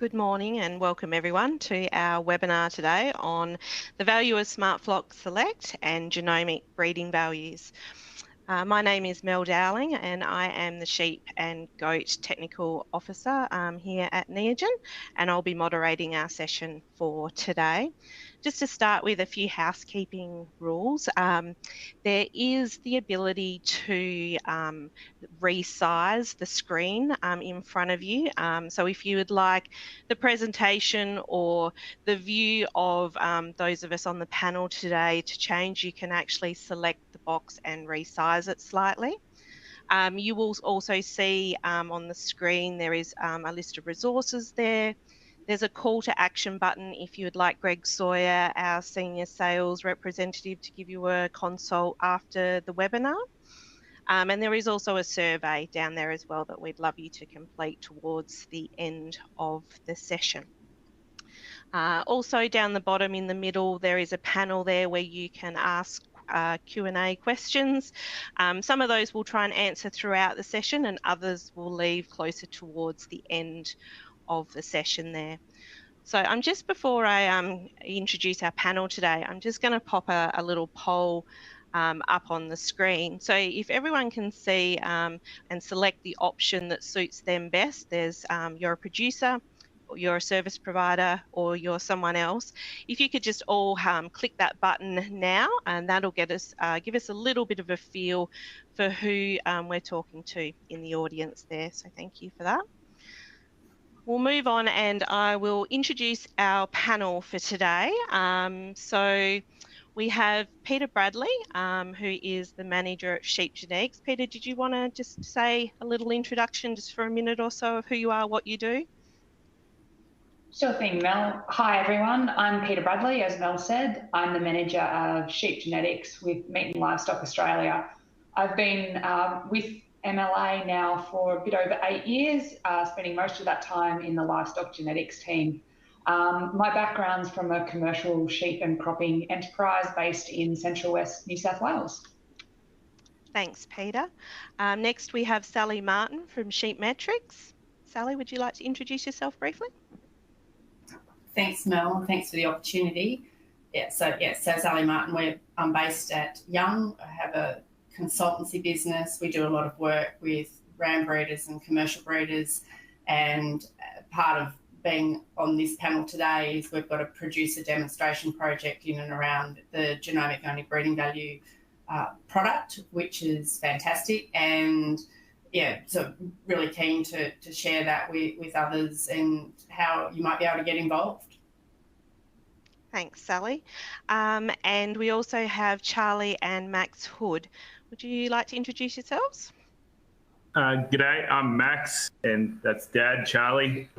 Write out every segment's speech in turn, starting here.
Good morning and welcome everyone to our webinar today on the value of Smart Flock Select and genomic breeding values. My name is Mel Dowling and I am the Sheep and Goat Technical Officer here at Neogen, and I'll be moderating our session for today. Just to start with a few housekeeping rules, there is the ability to resize the screen in front of you. So if you would like the presentation or the view of those of us on the panel today to change, you can actually select the box and resize it slightly. You will also see on the screen there is a list of resources there. There's a call to action button if you would like Greg Sawyer, our senior sales representative, to give you a consult after the webinar. And there is also a survey down there as well that we'd love you to complete towards the end of the session. Also down the bottom in the middle, there is a panel there where you can ask Q&A questions. Some of those we'll try and answer throughout the session and others we'll leave closer towards the end of the session there. So I'm just, before I introduce our panel today, I'm just going to pop a little poll up on the screen. So if everyone can see and select the option that suits them best, there's you're a producer, you're a service provider, or you're someone else. If you could just all click that button now, and that'll get us give us a little bit of a feel for who we're talking to in the audience there. So thank you for that. We'll move on and I will introduce our panel for today. So we have Peter Bradley, who is the manager at Sheep Genetics. Peter, did you want to just say a little introduction just for a minute or so of who you are, what you do? Sure thing, Mel. Hi, everyone. I'm Peter Bradley, as Mel said. I'm the manager of Sheep Genetics with Meat and Livestock Australia. I've been with MLA now for a bit over 8 years, spending most of that time in the livestock genetics team. My background's from a commercial sheep and cropping enterprise based in Central West New South Wales. Thanks, Peter. Next, we have Sally Martin from Sheep Metrics. Sally, would you like to introduce yourself briefly? Thanks, Mel, and thanks for the opportunity. So Sally Martin, I'm based at Young. I have a consultancy business. We do a lot of work with ram breeders and commercial breeders, and part of being on this panel today is we've got a producer demonstration project in and around the genomic only breeding value product, which is fantastic. And yeah, so really keen to share that with others and how you might be able to get involved. Thanks, Sally. And we also have Charlie and Max Hood. Would you like to introduce yourselves? G'day, I'm Max, and that's Dad, Charlie.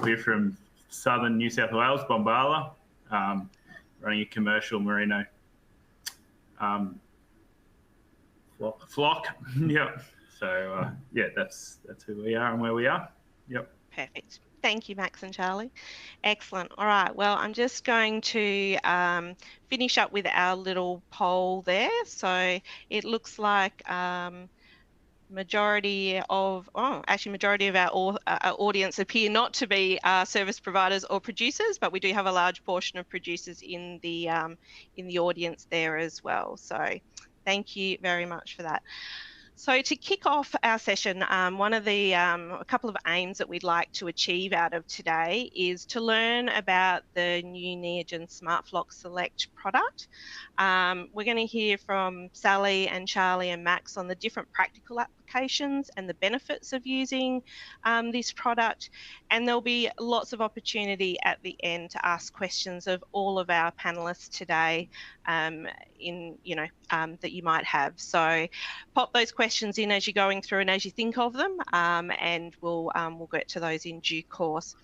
We're from southern New South Wales, Bombala, running a commercial merino flock. Yep. So yeah, that's who we are and where we are. Yep. Perfect. Thank you, Max and Charlie. Excellent. All right. Well, I'm just going to finish up with our little poll there. So it looks like majority of our audience appear not to be service providers or producers, but we do have a large portion of producers in the audience there as well. So thank you very much for that. So to kick off our session, one of the a couple of aims that we'd like to achieve out of today is to learn about the new Neogen Smart Flock Select product. We're going to hear from Sally and Charlie and Max on the different practical applications and the benefits of using this product, and there'll be lots of opportunity at the end to ask questions of all of our panelists today that you might have. So pop those questions in as you're going through and as you think of them, and we'll get to those in due course.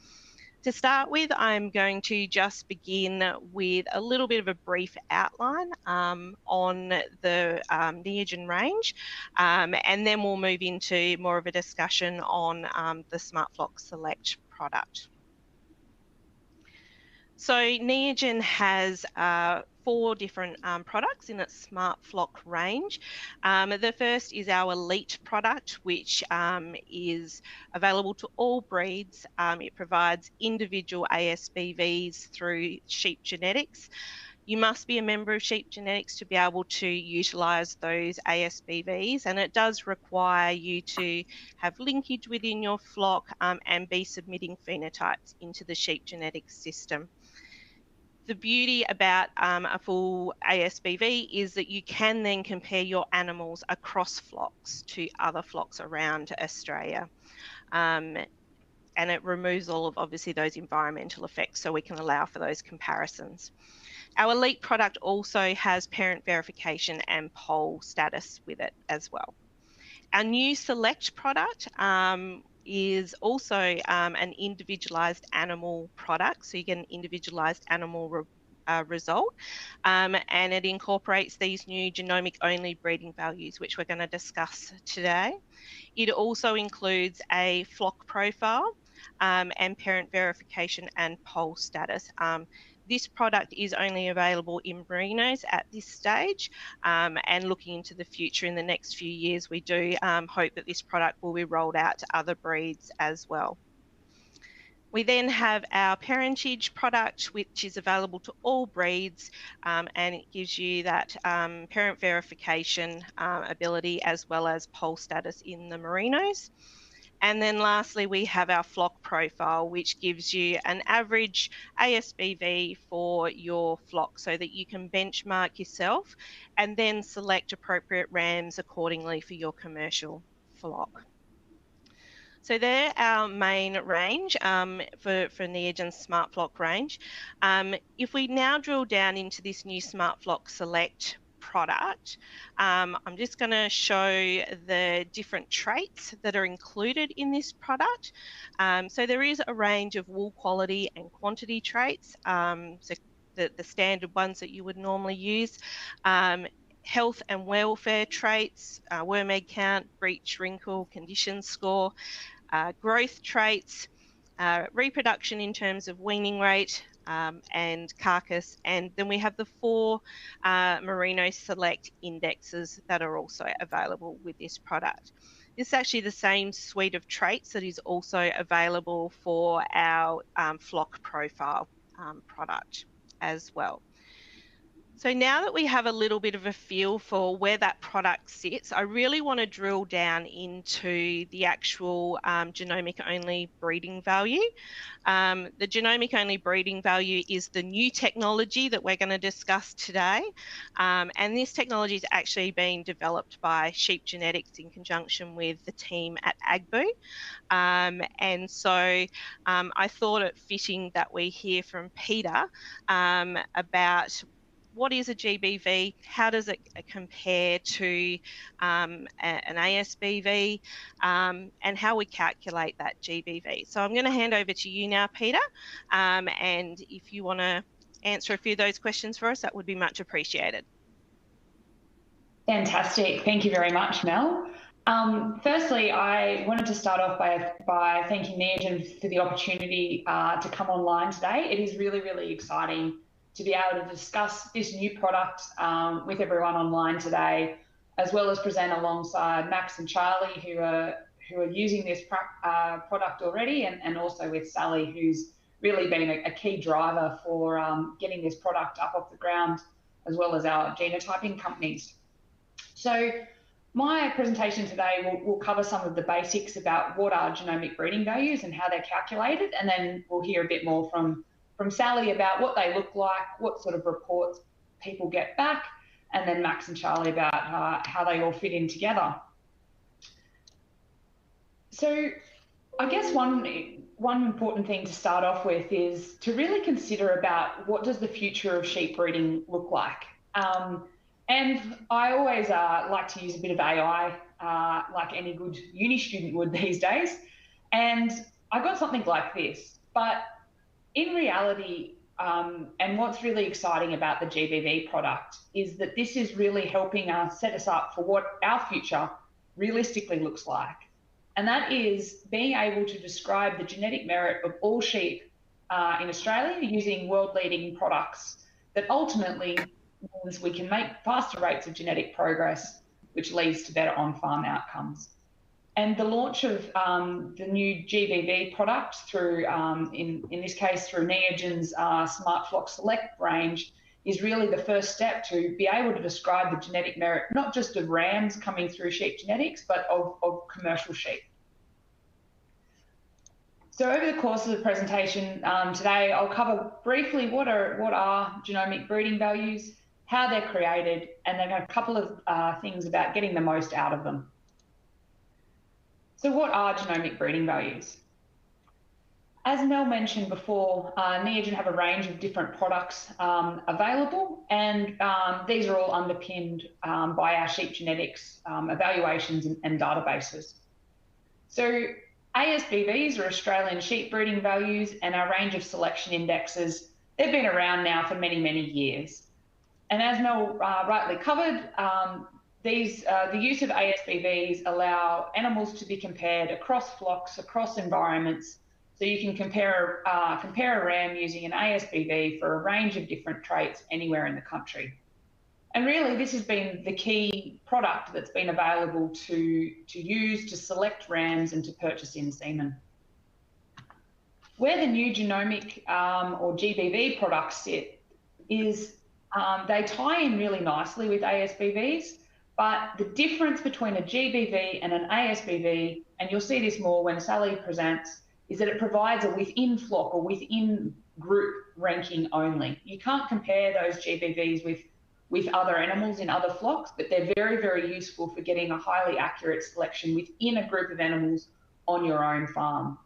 To start with, I'm going to just begin with a little bit of a brief outline on the Neogen range, and then we'll move into more of a discussion on the Smart Flock Select product. So Neogen has 4 different products in its Smart Flock range. The first is our Elite product, which is available to all breeds. It provides individual ASBVs through sheep genetics. You must be a member of Sheep Genetics to be able to utilise those ASBVs, and it does require you to have linkage within your flock and be submitting phenotypes into the Sheep Genetics system. The beauty about a full ASBV is that you can then compare your animals across flocks to other flocks around Australia. And it removes all of obviously those environmental effects, so we can allow for those comparisons. Our Elite product also has parent verification and poll status with it as well. Our new Select product is also an individualised animal product, so you get an individualised animal result, and it incorporates these new genomic-only breeding values, which we're going to discuss today. It also includes a flock profile and parent verification and poll status. This product is only available in merinos at this stage, and looking into the future in the next few years, we do hope that this product will be rolled out to other breeds as well. We then have our parentage product, which is available to all breeds, and it gives you that parent verification ability as well as poll status in the merinos. And then lastly, we have our flock profile, which gives you an average ASBV for your flock so that you can benchmark yourself and then select appropriate rams accordingly for your commercial flock. So they're our main range for Neogen's Smart Flock range. If we now drill down into this new Smart Flock Select product, I'm just going to show the different traits that are included in this product. So there is a range of wool quality and quantity traits, so the standard ones that you would normally use. Health and welfare traits, worm egg count, breech, wrinkle, condition score, growth traits, reproduction in terms of weaning rate, and carcass, and then we have the 4 Merino Select indexes that are also available with this product. This is actually the same suite of traits that is also available for our flock profile product as well. So now that we have a little bit of a feel for where that product sits, I really want to drill down into the actual genomic-only breeding value. The genomic-only breeding value is the new technology that we're going to discuss today. And this technology is actually being developed by Sheep Genetics in conjunction with the team at AgBoo. And so I thought it fitting that we hear from Peter about what is a GBV, how does it compare to an ASBV, and how we calculate that GBV. So I'm going to hand over to you now, Peter, and if you want to answer a few of those questions for us, that would be much appreciated. Fantastic. Thank you very much, Mel. Firstly, I wanted to start off by thanking Neogen for the opportunity to come online today. It is really, really exciting to be able to discuss this new product with everyone online today, as well as present alongside Max and Charlie, who are using this product already, and also with Sally, who's really been a key driver for getting this product up off the ground, as well as our genotyping companies. So my presentation today will cover some of the basics about what are genomic breeding values and how they're calculated, and then we'll hear a bit more from Sally about what they look like, what sort of reports people get back, and then Max and Charlie about how they all fit in together. So I guess one important thing to start off with is to really consider about what does the future of sheep breeding look like. And I always like to use a bit of AI, like any good uni student would these days. And I got something like this, but in reality, and what's really exciting about the GBV product is that this is really helping us set us up for what our future realistically looks like. And that is being able to describe the genetic merit of all sheep in Australia using world-leading products that ultimately means we can make faster rates of genetic progress, which leads to better on-farm outcomes. And the launch of the new GBV product through, in this case, through Neogen's Smart Flock Select range is really the first step to be able to describe the genetic merit, not just of rams coming through sheep genetics, but of commercial sheep. So over the course of the presentation today, I'll cover briefly what are genomic breeding values, how they're created, and then a couple of things about getting the most out of them. So what are genomic breeding values? As Mel mentioned before, Neogen have a range of different products available, and these are all underpinned by our sheep genetics evaluations and databases. So ASBVs, or Australian sheep breeding values, and our range of selection indexes, they've been around now for many, many years. And as Mel rightly covered, the use of ASBVs allow animals to be compared across flocks, across environments, so you can compare a ram using an ASBV for a range of different traits anywhere in the country. And really, this has been the key product that's been available to use to select rams and to purchase in semen. Where the new genomic or GBV products sit is they tie in really nicely with ASBVs, but the difference between a GBV and an ASBV, and you'll see this more when Sally presents, is that it provides a within flock or within group ranking only. You can't compare those GBVs with other animals in other flocks, but they're very, very useful for getting a highly accurate selection within a group of animals on your own farm.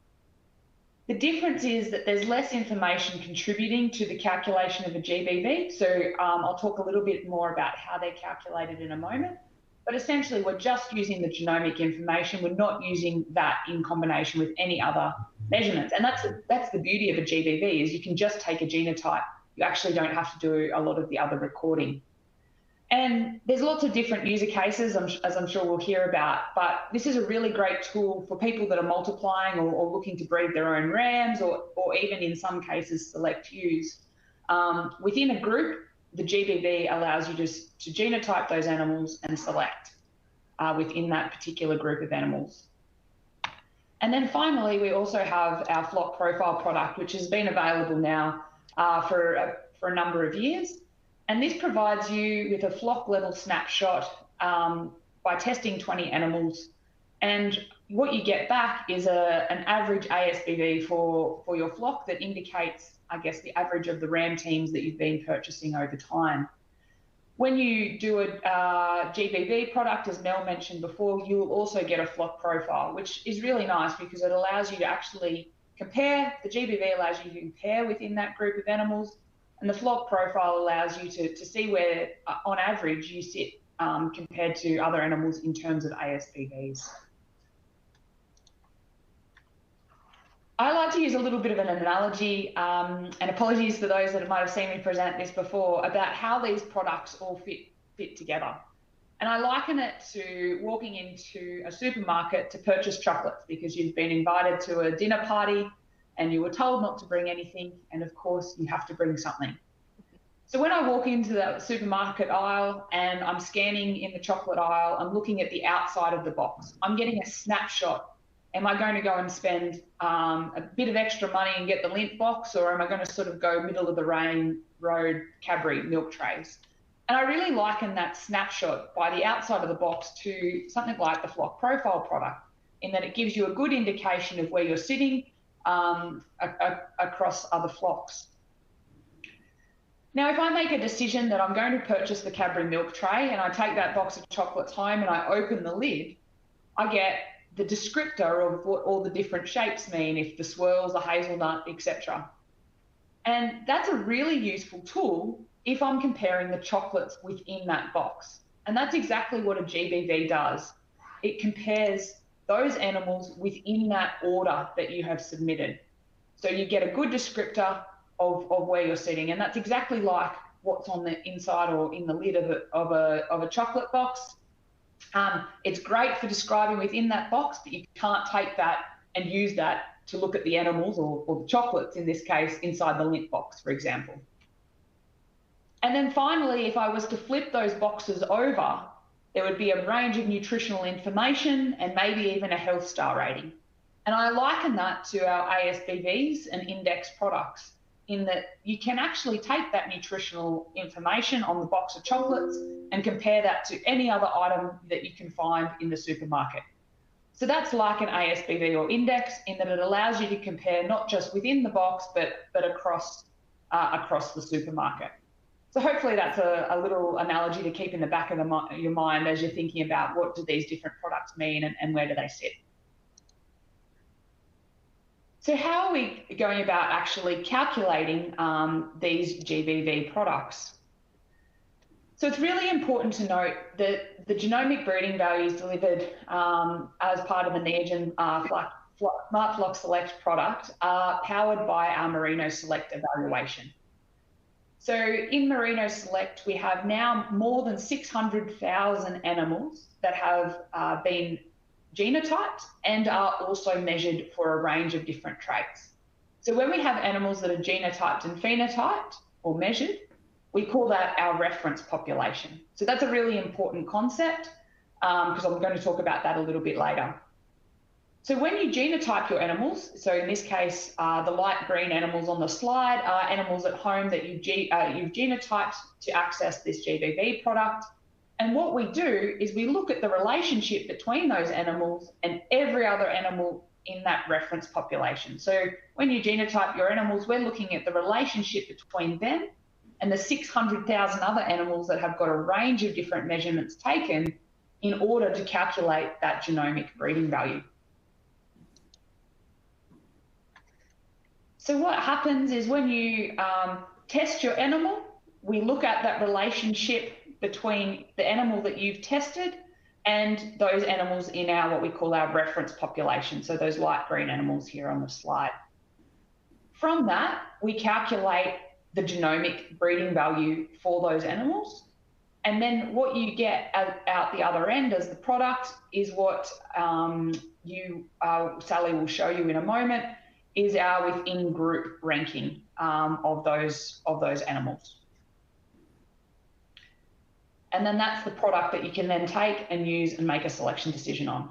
The difference is that there's less information contributing to the calculation of a GBV. So I'll talk a little bit more about how they're calculated in a moment. But essentially, we're just using the genomic information. We're not using that in combination with any other measurements. And that's the beauty of a GBV, is you can just take a genotype. You actually don't have to do a lot of the other recording. And there's lots of different user cases, as I'm sure we'll hear about, but this is a really great tool for people that are multiplying or looking to breed their own rams, or even in some cases select ewes. Within a group, the GBV allows you just to genotype those animals and select within that particular group of animals. And then finally, we also have our flock profile product, which has been available now for a number of years. And this provides you with a flock level snapshot by testing 20 animals. And what you get back is an average ASBV for your flock that indicates, I guess, the average of the ram teams that you've been purchasing over time. When you do a GBV product, as Mel mentioned before, you will also get a flock profile, which is really nice because it allows you to actually compare. The GBV allows you to compare within that group of animals, and the flock profile allows you to see where, on average, you sit compared to other animals in terms of ASBVs. I like to use a little bit of an analogy, and apologies for those that might have seen me present this before, about how these products all fit together. And I liken it to walking into a supermarket to purchase chocolates because you've been invited to a dinner party and you were told not to bring anything, and of course you have to bring something. So when I walk into the supermarket aisle and I'm scanning in the chocolate aisle, I'm looking at the outside of the box. I'm getting a snapshot. Am I going to go and spend a bit of extra money and get the lint box, or am I going to sort of go middle of the road Cadbury milk trays? And I really liken that snapshot by the outside of the box to something like the flock profile product, in that it gives you a good indication of where you're sitting across other flocks. Now, if I make a decision that I'm going to purchase the Cadbury milk tray and I take that box of chocolates home and I open the lid, I get the descriptor of what all the different shapes mean, if the swirls, the hazelnut, etc. And that's a really useful tool if I'm comparing the chocolates within that box. And that's exactly what a GBV does. It compares those animals within that order that you have submitted. So you get a good descriptor of where you're sitting. And that's exactly like what's on the inside or in the lid of a chocolate box. It's great for describing within that box, but you can't take that and use that to look at the animals or the chocolates, in this case, inside the lint box, for example. And then finally, if I was to flip those boxes over, there would be a range of nutritional information and maybe even a health star rating. And I liken that to our ASBVs and index products, in that you can actually take that nutritional information on the box of chocolates and compare that to any other item that you can find in the supermarket. So that's like an ASBV or index, in that it allows you to compare not just within the box, but across the supermarket. So hopefully that's a little analogy to keep in the back of your mind as you're thinking about what do these different products mean and where do they sit. So how are we going about actually calculating these GBV products? So it's really important to note that the genomic breeding values delivered as part of the Neogen Smart Flock Select product are powered by our Merino Select evaluation. So in Merino Select, we have now more than 600,000 animals that have been genotyped and are also measured for a range of different traits. So when we have animals that are genotyped and phenotyped or measured, we call that our reference population. So that's a really important concept because I'm going to talk about that a little bit later. So when you genotype your animals, so in this case, the light green animals on the slide are animals at home that you've genotyped to access this GBV product. And what we do is we look at the relationship between those animals and every other animal in that reference population. So when you genotype your animals, we're looking at the relationship between them and the 600,000 other animals that have got a range of different measurements taken in order to calculate that genomic breeding value. So what happens is when you test your animal, we look at that relationship between the animal that you've tested and those animals in our what we call our reference population, so those light green animals here on the slide. From that, we calculate the genomic breeding value for those animals, and then what you get out the other end as the product is what Sally will show you in a moment, is our within group ranking of those animals. And then that's the product that you can then take and use and make a selection decision on.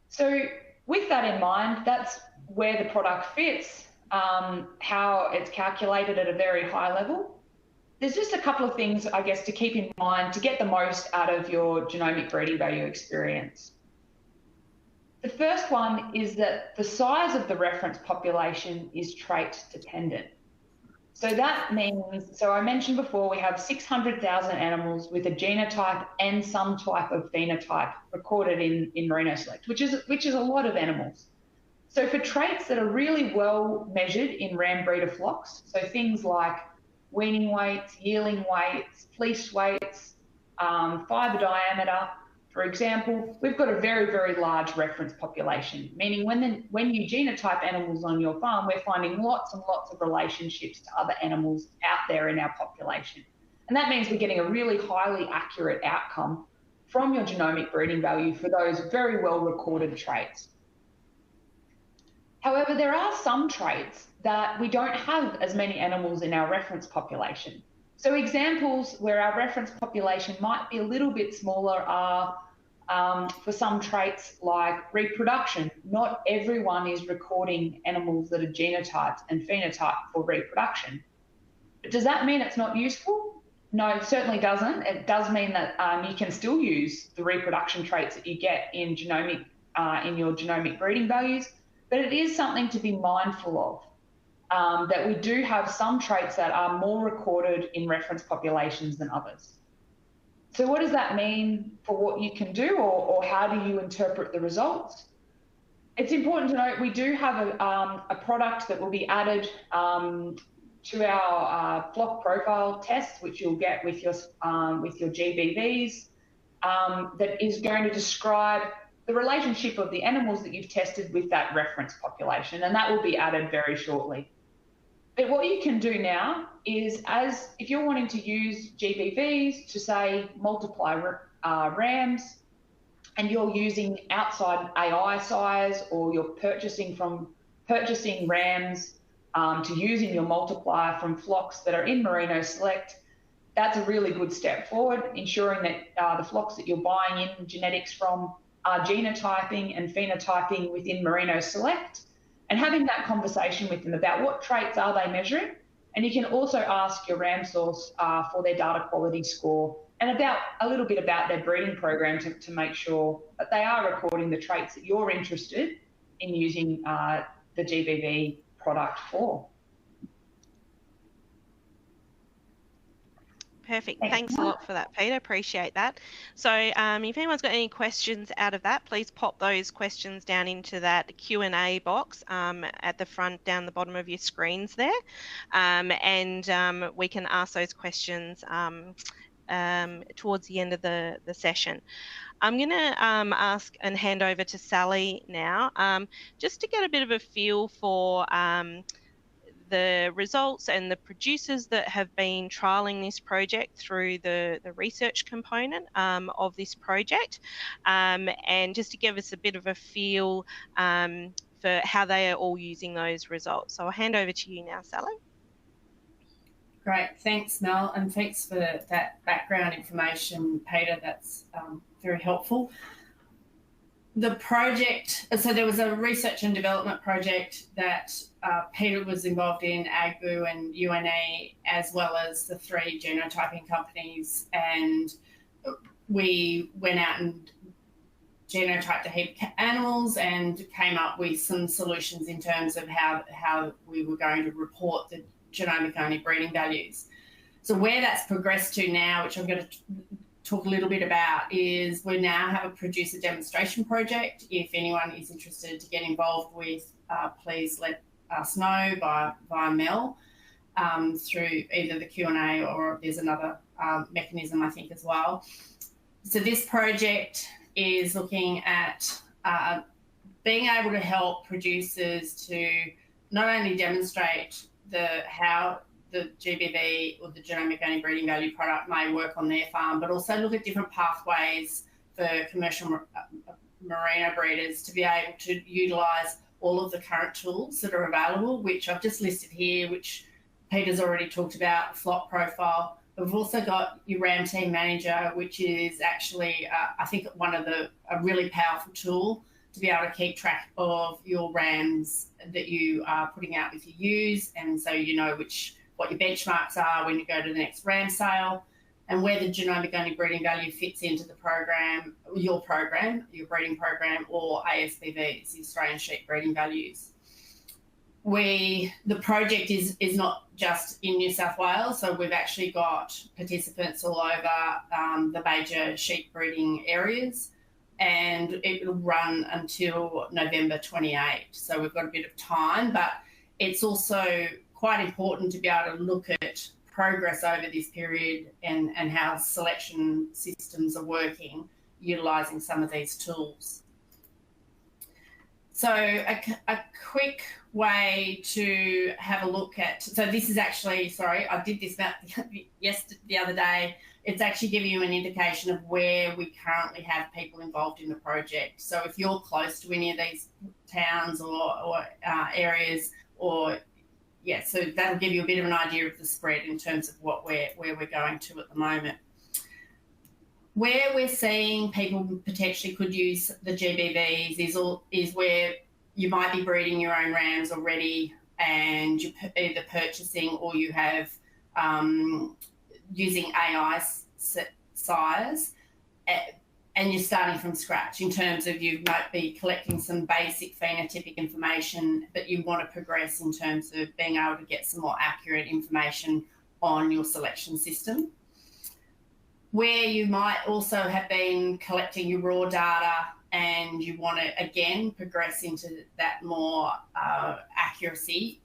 So with that in mind, that's where the product fits, how it's calculated at a very high level. There's just a couple of things, I guess, to keep in mind to get the most out of your genomic breeding value experience. The first one is that the size of the reference population is trait dependent. So that means, so I mentioned before, we have 600,000 animals with a genotype and some type of phenotype recorded in Merino Select, which is a lot of animals. So for traits that are really well measured in ram breeder flocks, so things like weaning weights, yearling weights, fleece weights, fibre diameter, for example, we've got a very, very large reference population, meaning when you genotype animals on your farm, we're finding lots and lots of relationships to other animals out there in our population. And that means we're getting a really highly accurate outcome from your genomic breeding value for those very well recorded traits. However, there are some traits that we don't have as many animals in our reference population. So examples where our reference population might be a little bit smaller are for some traits like reproduction. Not everyone is recording animals that are genotyped and phenotyped for reproduction. But does that mean it's not useful? No, it certainly doesn't. It does mean that you can still use the reproduction traits that you get in your genomic breeding values, but it is something to be mindful of, that we do have some traits that are more recorded in reference populations than others. So what does that mean for what you can do, or how do you interpret the results? It's important to note we do have a product that will be added to our flock profile test, which you'll get with your GBVs, that is going to describe the relationship of the animals that you've tested with that reference population, and that will be added very shortly. But what you can do now is, if you're wanting to use GBVs to, say, multiply rams, and you're using outside AI size, or you're purchasing rams to using your multiplier from flocks that are in Merino Select, that's a really good step forward, ensuring that the flocks that you're buying in genetics from are genotyping and phenotyping within Merino Select, and having that conversation with them about what traits are they measuring. And you can also ask your RAM source for their data quality score and about a little bit about their breeding program to make sure that they are recording the traits that you're interested in using the GBV product for. Perfect. Thanks a lot for that, Peter. Appreciate that. So if anyone's got any questions out of that, please pop those questions down into that Q&A box at the front, down the bottom of your screens there. And we can ask those questions towards the end of the session. I'm going to ask and hand over to Sally now, just to get a bit of a feel for the results and the producers that have been trialling this project through the research component of this project, and just to give us a bit of a feel for how they are all using those results. So I'll hand over to you now, Sally. Great, thanks Mel, and thanks for that background information, Peter. That's very helpful. The project, so there was a research and development project that Peter was involved in, AGBU and UNE, as well as the 3 genotyping companies, and we went out and genotyped a heap of animals and came up with some solutions in terms of how we were going to report the genomic-only breeding values. So where that's progressed to now, which I'm going to talk a little bit about, is we now have a producer demonstration project. If anyone is interested to get involved with, please let us know via Mel through either the Q&A or there's another mechanism, I think, as well. So this project is looking at being able to help producers to not only demonstrate how the GBV or the genomic-only breeding value product may work on their farm, but also look at different pathways for commercial merino breeders to be able to utilise all of the current tools that are available, which I've just listed here, which Peter's already talked about, flock profile. But we've also got your RAM team manager, which is actually, I think, a really powerful tool to be able to keep track of your RAMs that you are putting out with your ewes, and so you know what your benchmarks are when you go to the next RAM sale, and where the genomic-only breeding value fits into the program, your breeding program, or ASBVs, the Australian Sheep Breeding Values. The project is not just in New South Wales, so we've actually got participants all over the major sheep breeding areas, and it will run until November 28. So we've got a bit of time, but it's also quite important to be able to look at progress over this period and how selection systems are working, utilising some of these tools. So a quick way to have a look at, so this is actually, sorry, I did this the other day. It's actually giving you an indication of where we currently have people involved in the project. So if you're close to any of these towns or areas, or yeah, so that'll give you a bit of an idea of the spread in terms of where we're going to at the moment. Where we're seeing people potentially could use the GBVs is where you might be breeding your own rams already, and you're either purchasing or you have using AI sires, and you're starting from scratch in terms of you might be collecting some basic phenotypic information, but you want to progress in terms of being able to get some more accurate information on your selection system. Where you might also have been collecting your raw data and you want to, again, progress into that more accuracy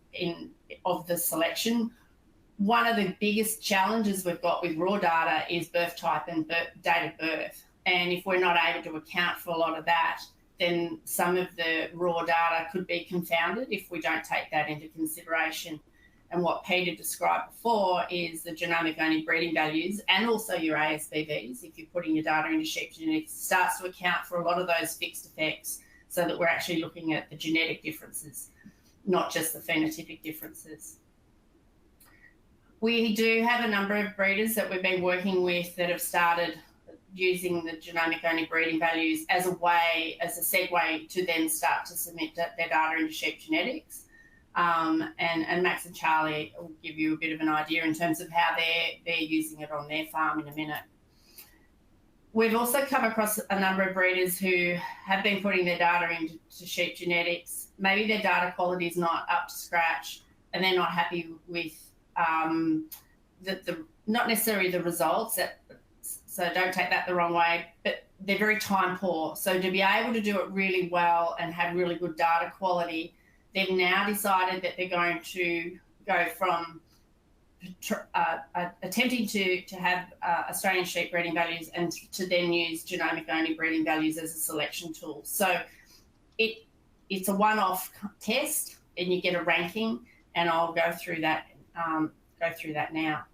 of the selection. One of the biggest challenges we've got with raw data is birth type and date of birth. And if we're not able to account for a lot of that, then some of the raw data could be confounded if we don't take that into consideration. And what Peter described before is the genomic-only breeding values, and also your ASBVs, if you're putting your data into sheep genetics, starts to account for a lot of those fixed effects so that we're actually looking at the genetic differences. not just the phenotypic differences. We do have a number of breeders that we've been working with that have started using the genomic-only breeding values as a segue to then start to submit their data into sheep genetics. And Max and Charlie will give you a bit of an idea in terms of how they're using it on their farm in a minute. We've also come across a number of breeders who have been putting their data into sheep genetics. Maybe their data quality is not up to scratch and they're not happy with not necessarily the results, so don't take that the wrong way, but they're very time poor. So to be able to do it really well and have really good data quality, they've now decided that they're going to go from attempting to have Australian sheep breeding values and to then use genomic-only breeding values as a selection tool. So it's a one-off test and you get a ranking, and I'll go through that now.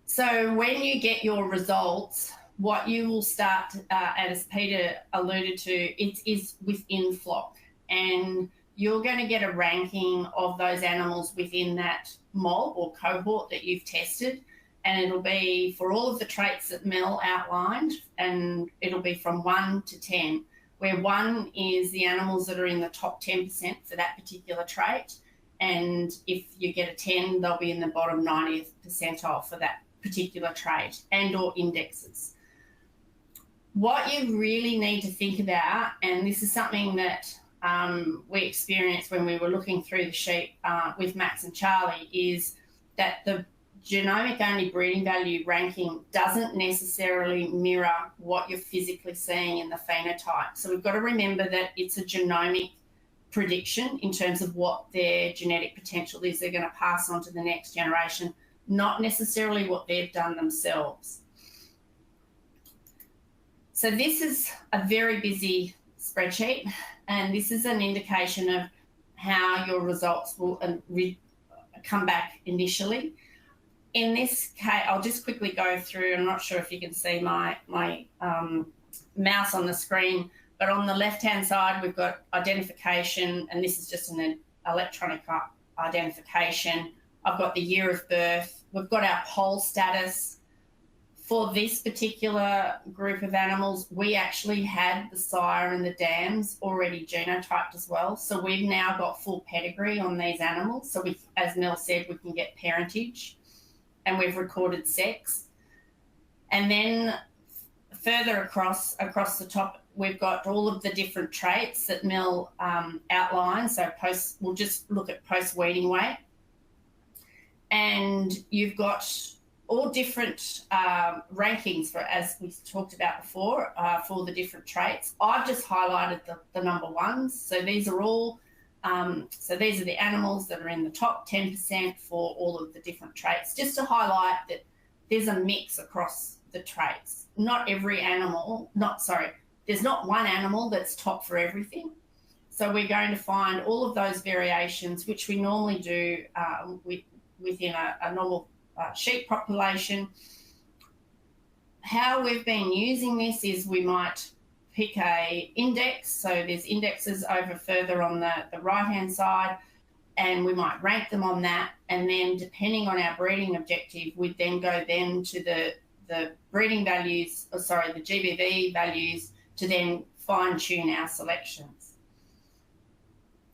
So when you get your results, what you will start, as Peter alluded to, it is within flock, and you're going to get a ranking of those animals within that mob or cohort that you've tested, and it'll be for all of the traits that Mel outlined, and it'll be from 1 to 10, where 1 is the animals that are in the top 10% for that particular trait, and if you get a 10, they'll be in the bottom 90th percentile for that particular trait and or indexes. What you really need to think about, and this is something that we experienced when we were looking through the sheep with Max and Charlie, is that the genomic-only breeding value ranking doesn't necessarily mirror what you're physically seeing in the phenotype. So we've got to remember that it's a genomic prediction in terms of what their genetic potential is they're going to pass on to the next generation, not necessarily what they've done themselves. So this is a very busy spreadsheet, and this is an indication of how your results will come back initially. In this case, I'll just quickly go through. I'm not sure if you can see my mouse on the screen, but on the left-hand side, we've got identification, and this is just an electronic identification. I've got the year of birth. We've got our poll status. For this particular group of animals, we actually had the sire and the dams already genotyped as well. So we've now got full pedigree on these animals. So we, as Mel said, we can get parentage, and we've recorded sex. And then further across the top, we've got all of the different traits that Mel outlined. So we'll just look at post-weaning weight. And you've got all different rankings for, as we talked about before, for the different traits. I've just highlighted the number ones. So these are all, so these are the animals that are in the top 10% for all of the different traits, just to highlight that there's a mix across the traits. Not every animal, there's not one animal that's top for everything. So we're going to find all of those variations, which we normally do within a normal sheep population. How we've been using this is we might pick a index. So there's indexes over further on the right-hand side, and we might rank them on that. And then depending on our breeding objective, we'd then go to the breeding values, the GBV values, to then fine-tune our selections.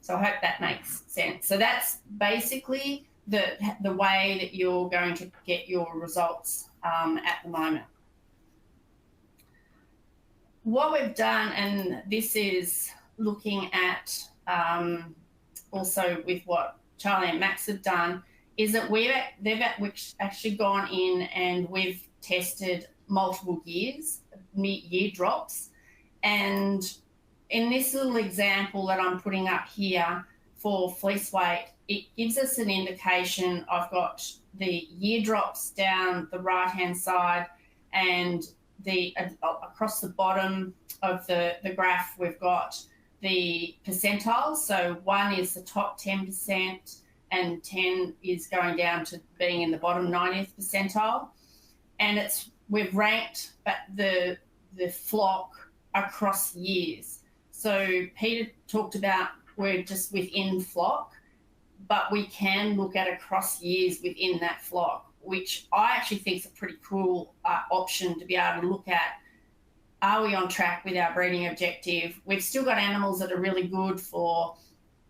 So I hope that makes sense. So that's basically the way that you're going to get your results at the moment. What we've done, and this is looking at also with what Charlie and Max have done, is that they've actually gone in and we've tested multiple year drops. And in this little example that I'm putting up here for fleece weight, it gives us an indication. I've got the year drops down the right-hand side, and across the bottom of the graph, we've got the percentiles. So 1 is the top 10%, and 10 is going down to being in the bottom 90th percentile. And we've ranked the flock across years. So Peter talked about we're just within flock, but we can look at across years within that flock, which I actually think is a pretty cool option to be able to look at. Are we on track with our breeding objective? We've still got animals that are really good for,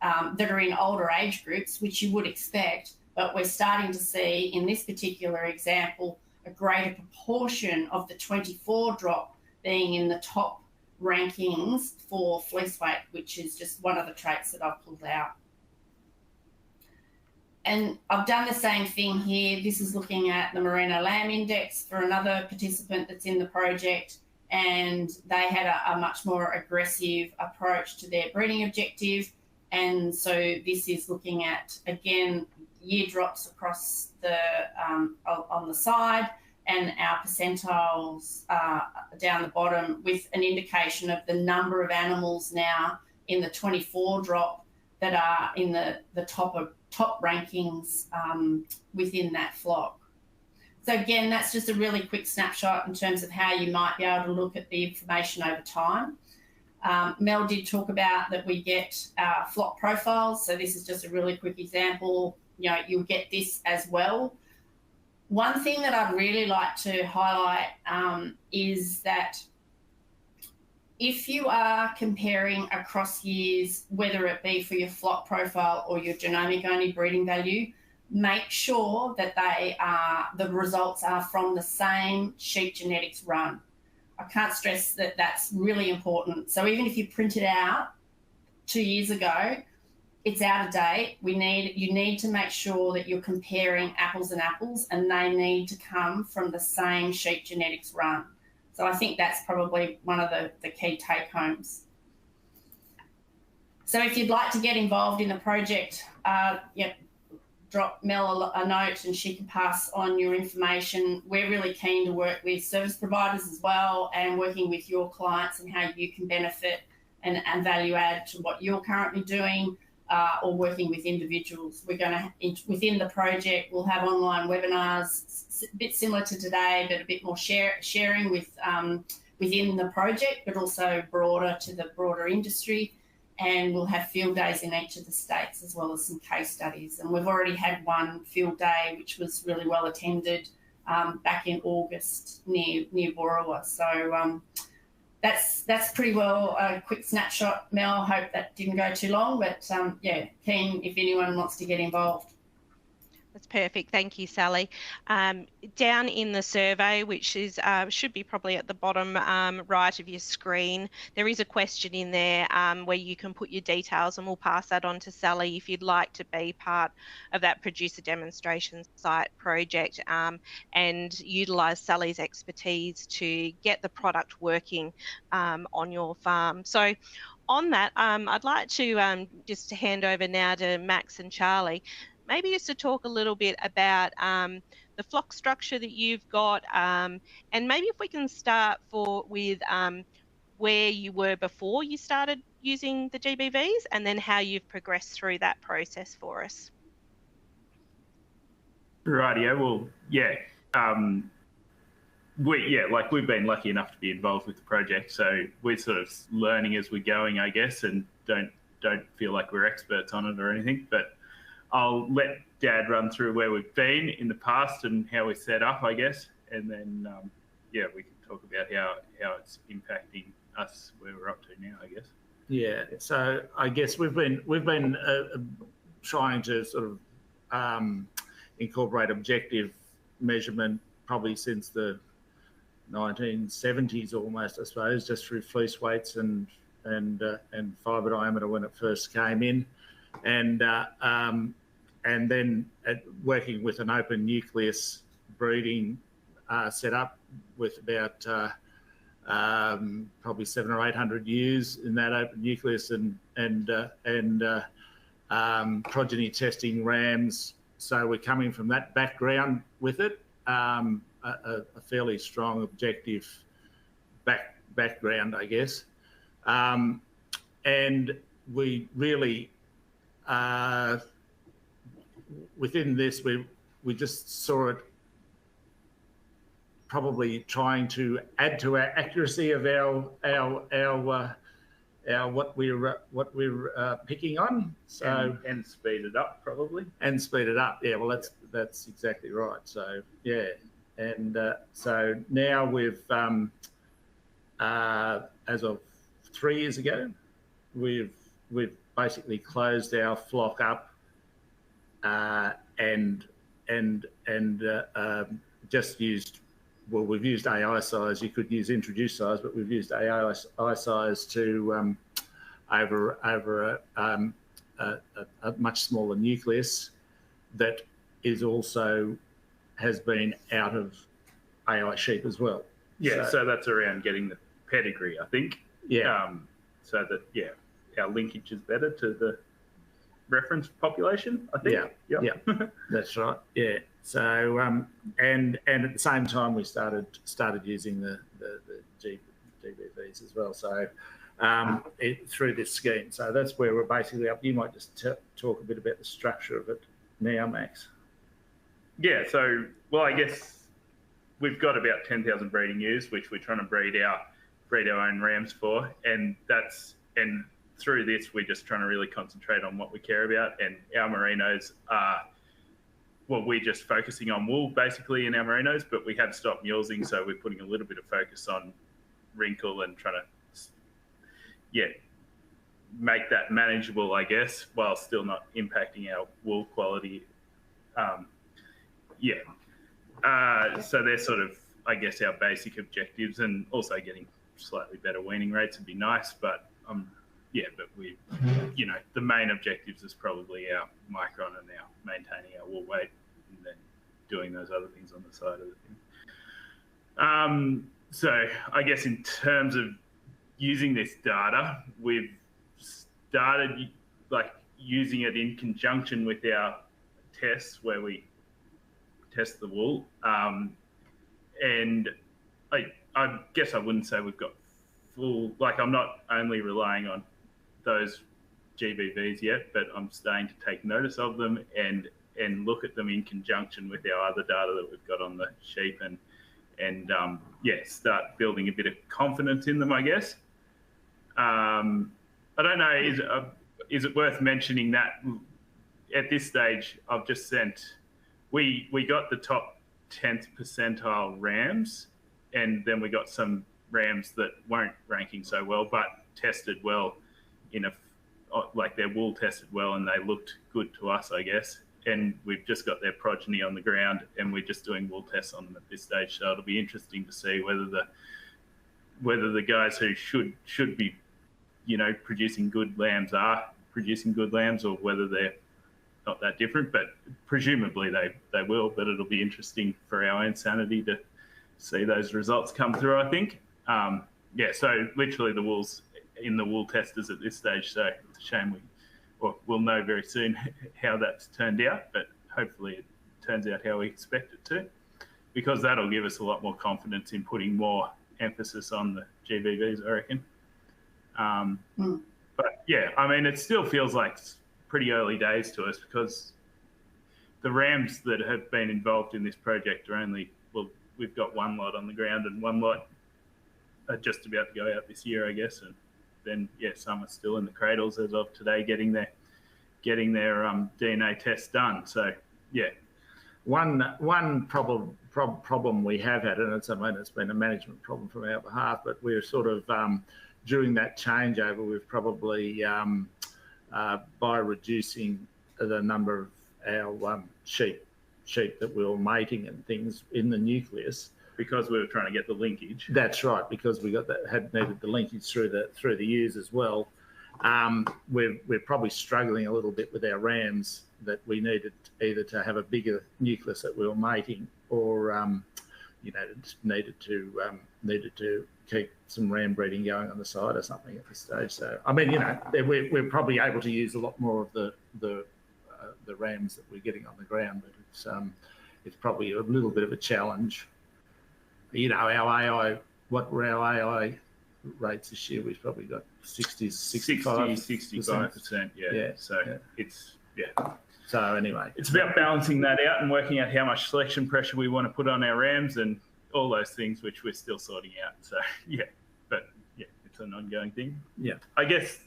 that are in older age groups, which you would expect, but we're starting to see in this particular example, a greater proportion of the 24 drop being in the top rankings for fleece weight, which is just one of the traits that I've pulled out. And I've done the same thing here. This is looking at the Merino Lamb Index for another participant that's in the project, and they had a much more aggressive approach to their breeding objective. And so this is looking at, again, year drops across the on the side, and our percentiles down the bottom, with an indication of the number of animals now in the 24 drop that are in the top rankings within that flock. So again, that's just a really quick snapshot in terms of how you might be able to look at the information over time. Mel did talk about that we get flock profiles. So this is just a really quick example. You know, you'll get this as well. One thing that I'd really like to highlight is that if you are comparing across years, whether it be for your flock profile or your genomic only breeding value, make sure that the results are from the same sheep genetics run. I can't stress that that's really important. So even if you print it out 2 years ago, it's out of date. You need to make sure that you're comparing apples and apples, and they need to come from the same sheep genetics run. So I think that's probably one of the key take-homes. So if you'd like to get involved in the project, drop Mel a note and she can pass on your information. We're really keen to work with service providers as well, and working with your clients and how you can benefit and value add to what you're currently doing, or working with individuals. We're going to, within the project, we'll have online webinars, a bit similar to today, but a bit more sharing with within the project, but also broader to the broader industry. And we'll have field days in each of the states, as well as some case studies. And we've already had one field day, which was really well attended, back in August near Borawa. So that's pretty well a quick snapshot, Mel. Hope that didn't go too long, but yeah, keen if anyone wants to get involved. That's perfect. Thank you, Sally. Down in the survey, which is should be probably at the bottom right of your screen, there is a question in there where you can put your details, and we'll pass that on to Sally if you'd like to be part of that producer demonstration site project and utilise Sally's expertise to get the product working on your farm. So on that, I'd like to just hand over now to Max and Charlie. Maybe just to talk a little bit about the flock structure that you've got, and maybe if we can start with where you were before you started using the GBVs, and then how you've progressed through that process for us. Rightio. Well, yeah. We've been lucky enough to be involved with the project, so we're sort of learning as we're going, I guess, and don't feel like we're experts on it or anything, but I'll let Dad run through where we've been in the past and how we're set up, I guess, and then we can talk about how it's impacting us where we're up to now, I guess. Yeah. So I guess we've been trying to sort of incorporate objective measurement probably since the 1970s almost, I suppose, just through fleece weights and fibre diameter when it first came in, and then working with an open nucleus breeding setup with about probably 700 or 800 ewes in that open nucleus, and progeny testing rams. So we're coming from that background with it, a fairly strong objective background, I guess, and we really. Within this, we just saw it probably trying to add to our accuracy of our what we're picking on. So and speed it up probably. And speed it up. Yeah. Well, that's exactly right. So yeah, and so now we've as of 3 years ago, we've basically closed our flock up and just used. Well, we've used AI size. You could use introduced size, but we've used AI size to over a much smaller nucleus that is also has been out of AI sheep as well. Yeah, so that's around getting the pedigree, I think. Yeah. So that our linkage is better to the reference population, I think. Yeah. That's right. Yeah. So and at the same time we started using the GBVs as well. So through this scheme. So that's where we're basically up. You might just talk a bit about the structure of it now, Max. Yeah. So I guess we've got about 10,000 breeding ewes, which we're trying to breed our own rams for, and through this, we're just trying to really concentrate on what we care about. And our merinos are, well, we're just focusing on wool basically in our merinos, but we have stopped mulesing, so we're putting a little bit of focus on wrinkle and trying to, make that manageable, I guess, while still not impacting our wool quality. So they're sort of, I guess, our basic objectives, and also getting slightly better weaning rates would be nice, but but we, the main objectives is probably our micron and our maintaining our wool weight, and then doing those other things on the side of the thing. So I guess in terms of using this data, we've started using it in conjunction with our tests where we test the wool. And I guess I wouldn't say we've got full, I'm not only relying on those GBVs yet, but I'm starting to take notice of them and look at them in conjunction with our other data that we've got on the sheep and start building a bit of confidence in them, I guess. I don't know, is it worth mentioning that at this stage I've just sent, we got the top 10th percentile rams, and then we got some rams that weren't ranking so well, but tested well their wool tested well and they looked good to us, I guess. And we've just got their progeny on the ground and we're just doing wool tests on them at this stage. So it'll be interesting to see whether the guys who should be, producing good lambs are producing good lambs, or whether they're not that different, but presumably they will, but it'll be interesting for our own sanity to see those results come through, I think. So literally the wool's in the wool testers at this stage, so it's a shame we'll know very soon how that's turned out, but hopefully it turns out how we expect it to, because that'll give us a lot more confidence in putting more emphasis on the GBVs, I reckon. But it still feels like pretty early days to us, because the rams that have been involved in this project are we've got one lot on the ground and one lot are just about to go out this year, I guess, and then some are still in the cradles as of today, getting their DNA tests done. So one problem we have had, and it's been a management problem from our behalf, but we're sort of during that changeover, we've probably by reducing the number of our sheep that we were mating and things in the nucleus, because we were trying to get the linkage. That's right, because we needed the linkage through the ewes as well. We're probably struggling a little bit with our rams, that we needed either to have a bigger nucleus that we were mating, or needed to keep some ram breeding going on the side or something at this stage. So we're probably able to use a lot more of the rams that we're getting on the ground, but it's probably a little bit of a challenge. Our AI, what were our AI rates this year? We've probably got 65%. So anyway, it's about balancing that out and working out how much selection pressure we want to put on our rams and all those things, which we're still sorting out. So it's an ongoing thing. Yeah. I guess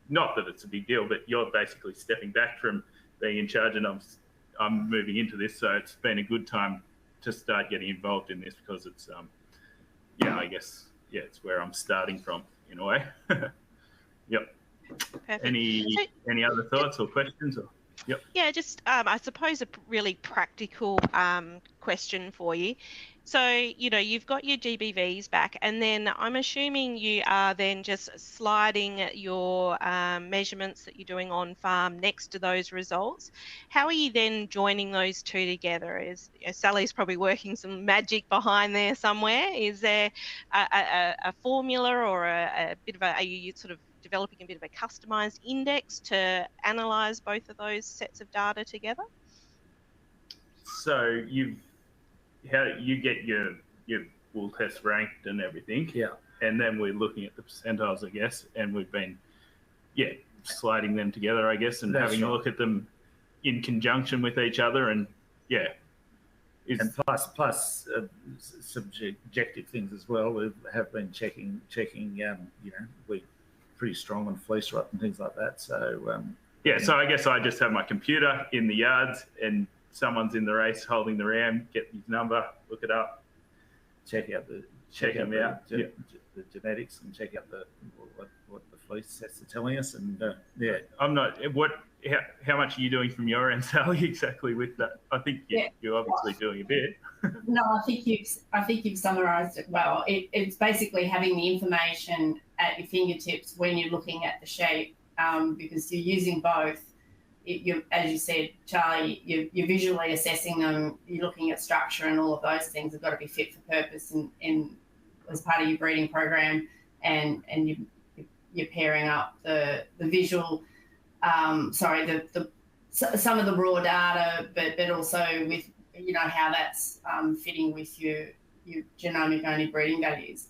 not that it's a big deal, but you're basically stepping back from being in charge, and I'm moving into this, so it's been a good time to start getting involved in this because it's I guess it's where I'm starting from in a way. Yep. Perfect. Any other thoughts or questions? Or yep. Yeah, just I suppose a really practical question for you. So, you've got your GBVs back, and then I'm assuming you are then just sliding your measurements that you're doing on farm next to those results. How are you then joining those two together? Sally's probably working some magic behind there somewhere. Is there a formula or a bit of are you sort of developing a bit of a customized index to analyze both of those sets of data together? So how you get your wool test ranked and everything. Yeah. And then we're looking at the percentiles, I guess, and we've been sliding them together, I guess, and having a look at them in conjunction with each other, and and plus subjective things as well. We have been checking. We're pretty strong on fleece rot and things like that. So so I guess I just have my computer in the yards, and someone's in the race holding the ram, get his number, look it up, check out the genetics, and check out what the fleece sets are telling us. And I'm not. How much are you doing from your end, Sally? Exactly with that. I think you're obviously doing a bit. No, I think you've summarised it well. It's basically having the information at your fingertips when you're looking at the sheep, because you're using both. As you said, Charlie, you're visually assessing them. You're looking at structure, and all of those things have got to be fit for purpose in as part of your breeding program, and you're pairing up the visual. Some of the raw data, but also with how that's fitting with your genomic only breeding values.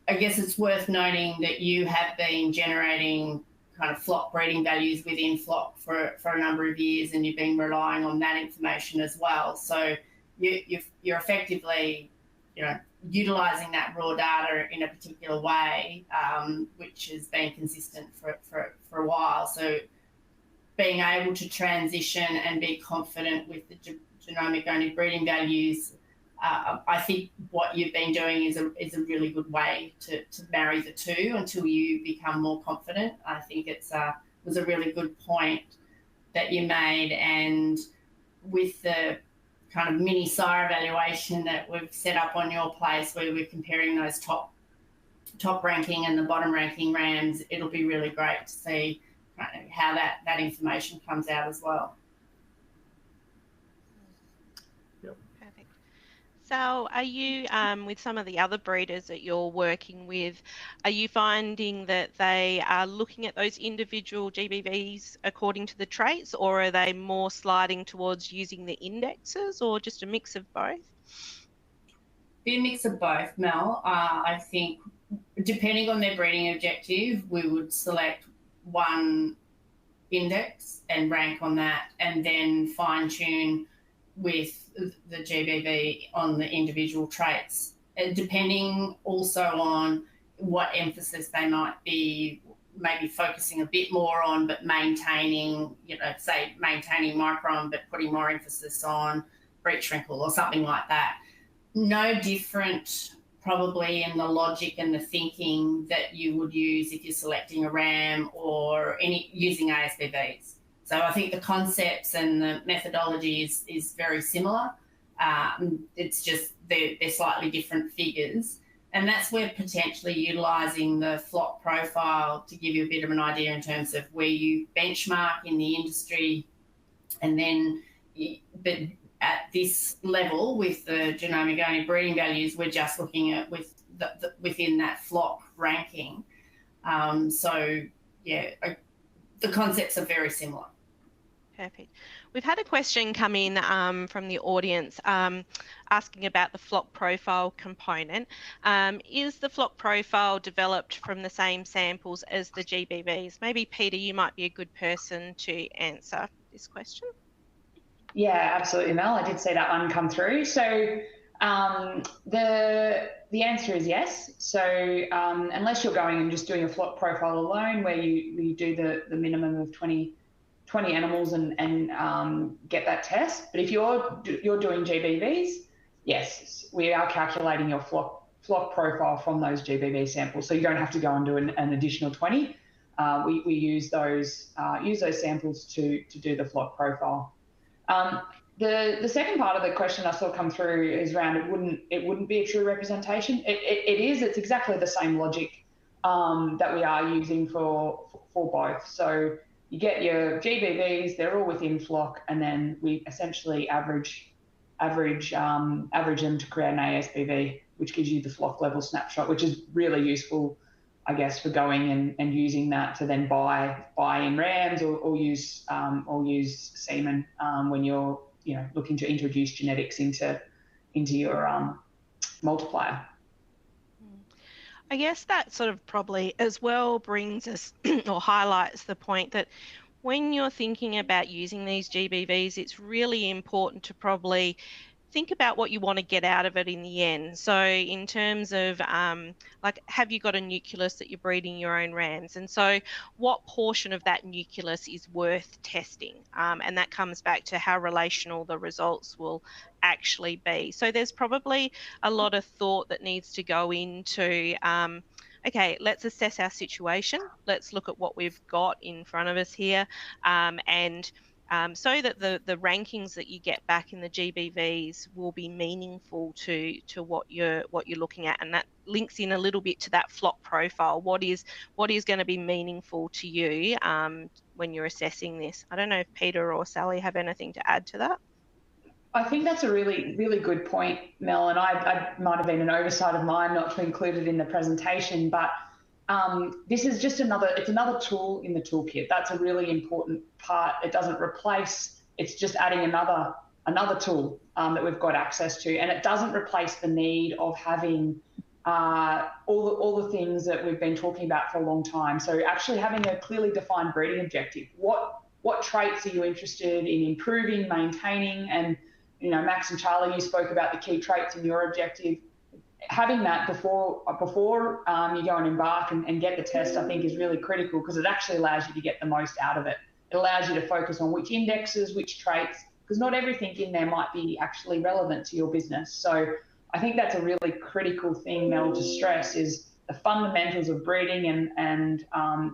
I guess it's worth noting that you have been generating kind of flock breeding values within flock for a number of years, and you've been relying on that information as well. So you're effectively utilising that raw data in a particular way, which has been consistent for a while. So being able to transition and be confident with the genomic only breeding values, I think what you've been doing is a really good way to marry the two until you become more confident. I think was a really good point that you made, and with the kind of mini sire evaluation that we've set up on your place, where we're comparing those top ranking and the bottom ranking rams, it'll be really great to see how that information comes out as well. Perfect. So are you, with some of the other breeders that you're working with, are you finding that they are looking at those individual GBVs according to the traits, or are they more sliding towards using the indexes, or just a mix of both? Be a mix of both, Mel. I think depending on their breeding objective, we would select one index and rank on that, and then fine tune with the GBV on the individual traits, depending also on what emphasis they might be maybe focusing a bit more on, but maintaining, say maintaining micron, but putting more emphasis on breech wrinkle or something like that. No different probably in the logic and the thinking that you would use if you're selecting a ram or using ASBVs. So I think the concepts and the methodology is very similar. It's just they're slightly different figures. And that's where potentially utilising the flock profile to give you a bit of an idea in terms of where you benchmark in the industry. And then, but at this level with the genomic only breeding values, we're just looking at within that flock ranking. The concepts are very similar. Perfect. We've had a question come in from the audience asking about the flock profile component. Is the flock profile developed from the same samples as the GBVs? Maybe Peter, you might be a good person to answer this question. Yeah, absolutely, Mel. I did see that one come through. So The answer is yes. So unless you're going and just doing a flock profile alone, where you do the minimum of 20 animals and get that test. But if you're doing GBVs, yes, we are calculating your flock profile from those GBV samples. So you don't have to go and do an additional 20. We use those samples to do the flock profile. The second part of the question I saw come through is around it wouldn't be a true representation. It is. It's exactly the same logic that we are using for both. So you get your GBVs, they're all within flock, and then we essentially average them to create an ASBV, which gives you the flock level snapshot, which is really useful, I guess, for going and using that to then buy in rams or use semen when you're looking to introduce genetics into your multiplier. I guess that sort of probably as well brings us or highlights the point that when you're thinking about using these GBVs, it's really important to probably think about what you want to get out of it in the end. So in terms of like, have you got a nucleus that you're breeding your own rams? And so what portion of that nucleus is worth testing? And that comes back to how relational the results will actually be. So there's probably a lot of thought that needs to go into okay, let's assess our situation. Let's look at what we've got in front of us here, so that the rankings that you get back in the GBVs will be meaningful to what you're looking at, and that links in a little bit to that flock profile. What is going to be meaningful to you when you're assessing this? I don't know if Peter or Sally have anything to add to that. I think that's a really, really good point, Mel, and I might have been an oversight of mine not to include it in the presentation, but this is just another tool in the toolkit. That's a really important part. It doesn't replace, it's just adding another tool that we've got access to, and it doesn't replace the need of having all the things that we've been talking about for a long time. So actually having a clearly defined breeding objective. What traits are you interested in improving, maintaining? And Max and Charlie, you spoke about the key traits in your objective. Having that before you go and embark and get the test, I think, is really critical, because it actually allows you to get the most out of it. It allows you to focus on which indexes, which traits, because not everything in there might be actually relevant to your business. So I think that's a really critical thing, Mel, to stress, is the fundamentals of breeding and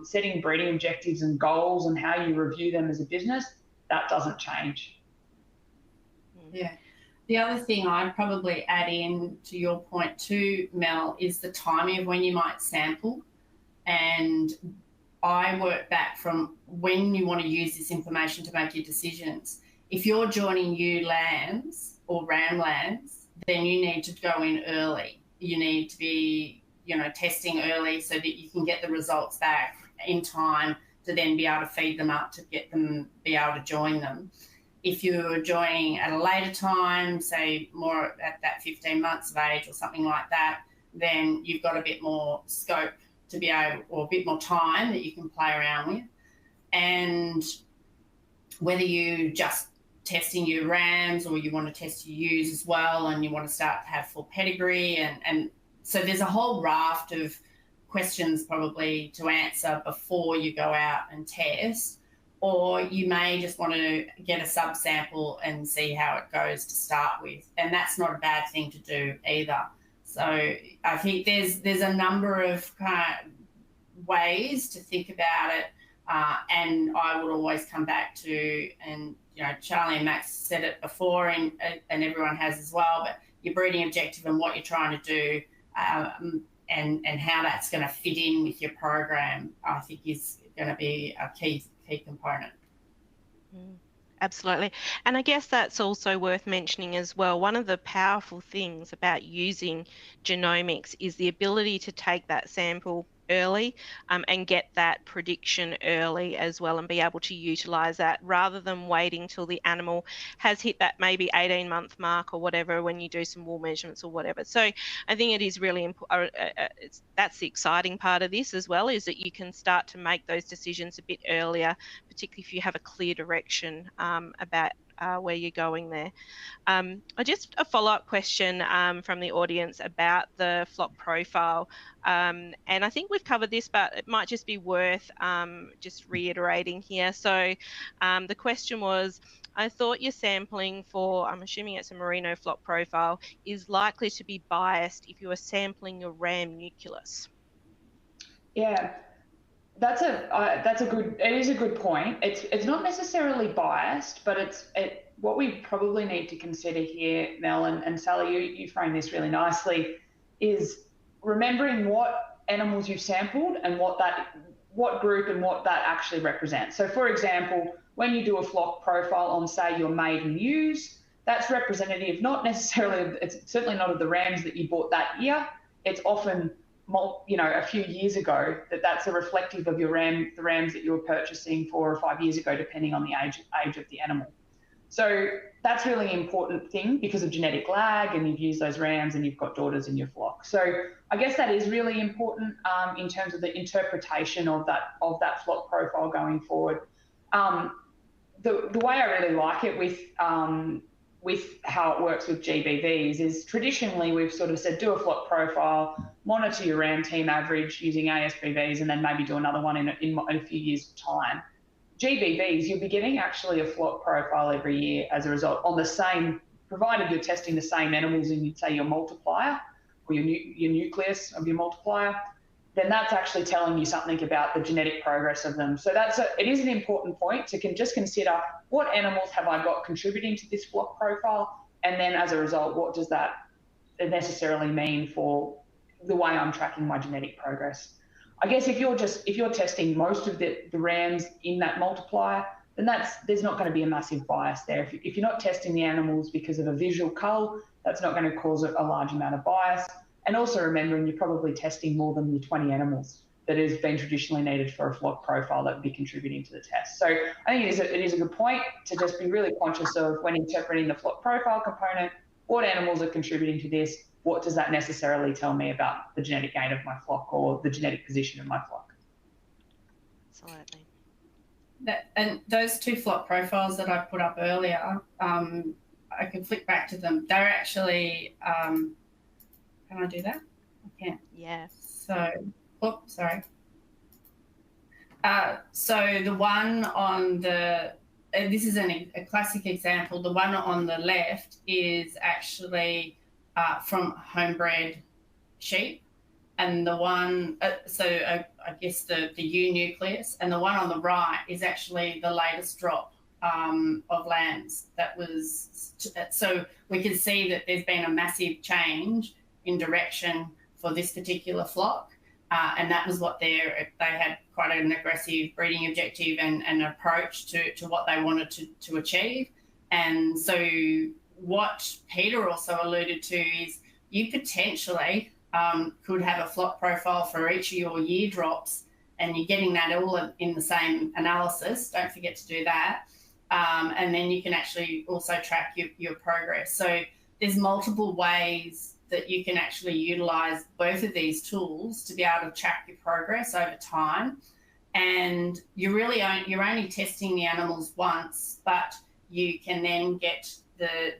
setting breeding objectives and goals and how you review them as a business. That doesn't change. Yeah. The other thing I'd probably add in to your point too, Mel, is the timing of when you might sample. And I work back from when you want to use this information to make your decisions. If you're joining ewe lambs or ram lambs, then you need to go in early. You need to be, testing early so that you can get the results back in time to then be able to feed them up to get them, be able to join them. If you're joining at a later time, say more at that 15 months of age or something like that, then you've got a bit more scope to be able, or a bit more time that you can play around with. And whether you just testing your rams or you want to test your ewes as well, and you want to start to have full pedigree, and so there's a whole raft of questions probably to answer before you go out and test. Or you may just want to get a subsample and see how it goes to start with. And that's not a bad thing to do either. So I think there's a number of ways to think about it. And I would always come back to, and Charlie and Max said it before, and everyone has as well, but your breeding objective and what you're trying to do, and how that's going to fit in with your program, I think is going to be a key component. Absolutely. And I guess that's also worth mentioning as well. One of the powerful things about using genomics is the ability to take that sample early and get that prediction early as well, and be able to utilize that rather than waiting till the animal has hit that maybe 18-month mark or whatever when you do some wool measurements or whatever. So I think it is really important. That's the exciting part of this as well, is that you can start to make those decisions a bit earlier, particularly if you have a clear direction about where you're going there. Just a follow-up question from the audience about the flock profile. And I think we've covered this, but it might just be worth just reiterating here. So the question was, I thought your sampling for, I'm assuming it's a merino flock profile, is likely to be biased if you are sampling your ram nucleus. Yeah, it is a good point. It's not necessarily biased, but what we probably need to consider here, Mel and Sally, you framed this really nicely, is remembering what animals you've sampled and what group and what that actually represents. So for example, when you do a flock profile on, say, your maiden ewes, that's representative, it's certainly not of the rams that you bought that year. It's often, a few years ago, that's a reflective of the rams that you were purchasing 4 or 5 years ago, depending on the age of the animal. So that's really important thing because of genetic lag, and you've used those rams and you've got daughters in your flock. So I guess that is really important in terms of the interpretation of that flock profile going forward. The way I really like it with how it works with GBVs is traditionally we've sort of said do a flock profile, monitor your ram team average using ASBVs, and then maybe do another one in a few years' time. GBVs, you'll be getting actually a flock profile every year as a result on the same, provided you're testing the same animals in, you'd say, your multiplier or your nucleus of your multiplier, then that's actually telling you something about the genetic progress of them. So it is an important point to just consider what animals have I got contributing to this flock profile, and then as a result, what does that necessarily mean for the way I'm tracking my genetic progress. I guess if you're testing most of the rams in that multiplier, then there's not going to be a massive bias there. If you're not testing the animals because of a visual cull, that's not going to cause a large amount of bias. And also remembering you're probably testing more than the 20 animals that has been traditionally needed for a flock profile that would be contributing to the test. So I think it is a good point to just be really conscious of when interpreting the flock profile component, what animals are contributing to this, what does that necessarily tell me about the genetic gain of my flock or the genetic position of my flock? Absolutely. And those 2 flock profiles that I put up earlier, I can flick back to them. They're actually, can I do that? I can't. Yeah. So, sorry. So the one on this is a classic example. The one on the left is actually from homebred sheep, and the one, I guess the ewe nucleus, and the one on the right is actually the latest drop of lambs. So we can see that there's been a massive change in direction for this particular flock, and that was what they had quite an aggressive breeding objective and approach to what they wanted to achieve. And so what Peter also alluded to is you potentially could have a flock profile for each of your year drops, and you're getting that all in the same analysis. Don't forget to do that. And then you can actually also track your progress. So there's multiple ways that you can actually utilize both of these tools to be able to track your progress over time. And you're only testing the animals once, but you can then get the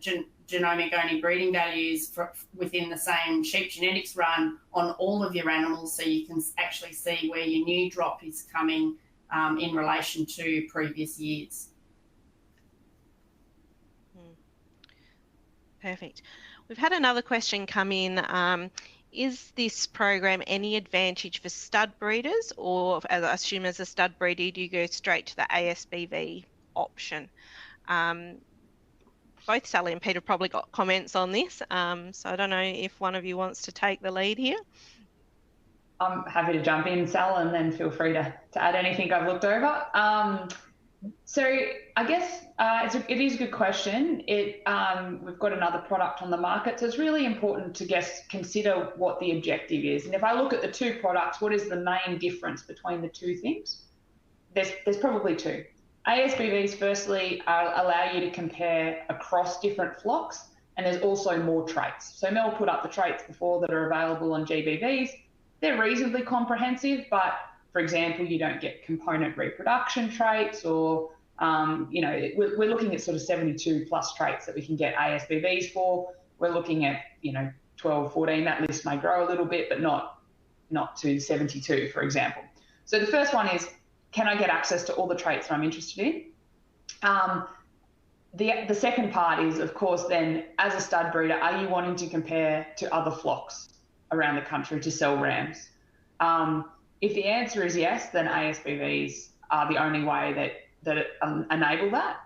genomic only breeding values within the same sheep genetics run on all of your animals, so you can actually see where your new drop is coming in relation to previous years. Perfect. We've had another question come in. Is this program any advantage for stud breeders, or as I assume as a stud breeder, do you go straight to the ASBV option? Both Sally and Peter probably got comments on this, so I don't know if one of you wants to take the lead here. I'm happy to jump in, Sal, and then feel free to add anything I've looked over. So I guess it is a good question. We've got another product on the market, so it's really important to consider what the objective is. And if I look at the 2 products, what is the main difference between the 2 things? There's probably 2. ASBVs, firstly, allow you to compare across different flocks, and there's also more traits. So Mel put up the traits before that are available on GBVs. They're reasonably comprehensive, but for example, you don't get component reproduction traits or You know, we're looking at sort of 72 plus traits that we can get ASBVs for. We're looking at, you know, 12, 14. That list may grow a little bit, but not to 72, for example. So the first one is, can I get access to all the traits that I'm interested in? The second part is, of course, then as a stud breeder, are you wanting to compare to other flocks around the country to sell rams? If the answer is yes, then ASBVs are the only way that enable that.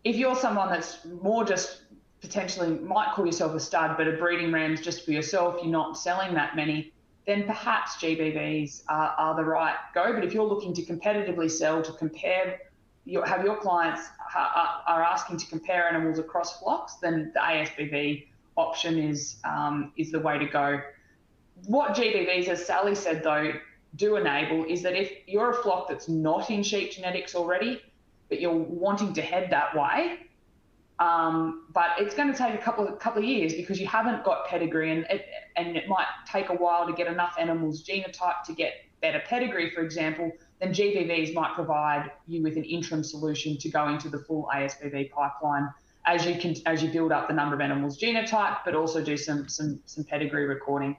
If you're someone that's more just potentially might call yourself a stud, but are breeding rams just for yourself, you're not selling that many, then perhaps GBVs are the right go. But if you're looking to competitively sell, to compare, have your clients are asking to compare animals across flocks, then the ASBV option is the way to go. What GBVs, as Sally said though, do enable is that if you're a flock that's not in sheep genetics already, but you're wanting to head that way, but it's going to take a couple of years because you haven't got pedigree, and it might take a while to get enough animals genotyped to get better pedigree, for example, then GBVs might provide you with an interim solution to go into the full ASBV pipeline as you build up the number of animals genotyped, but also do some pedigree recording.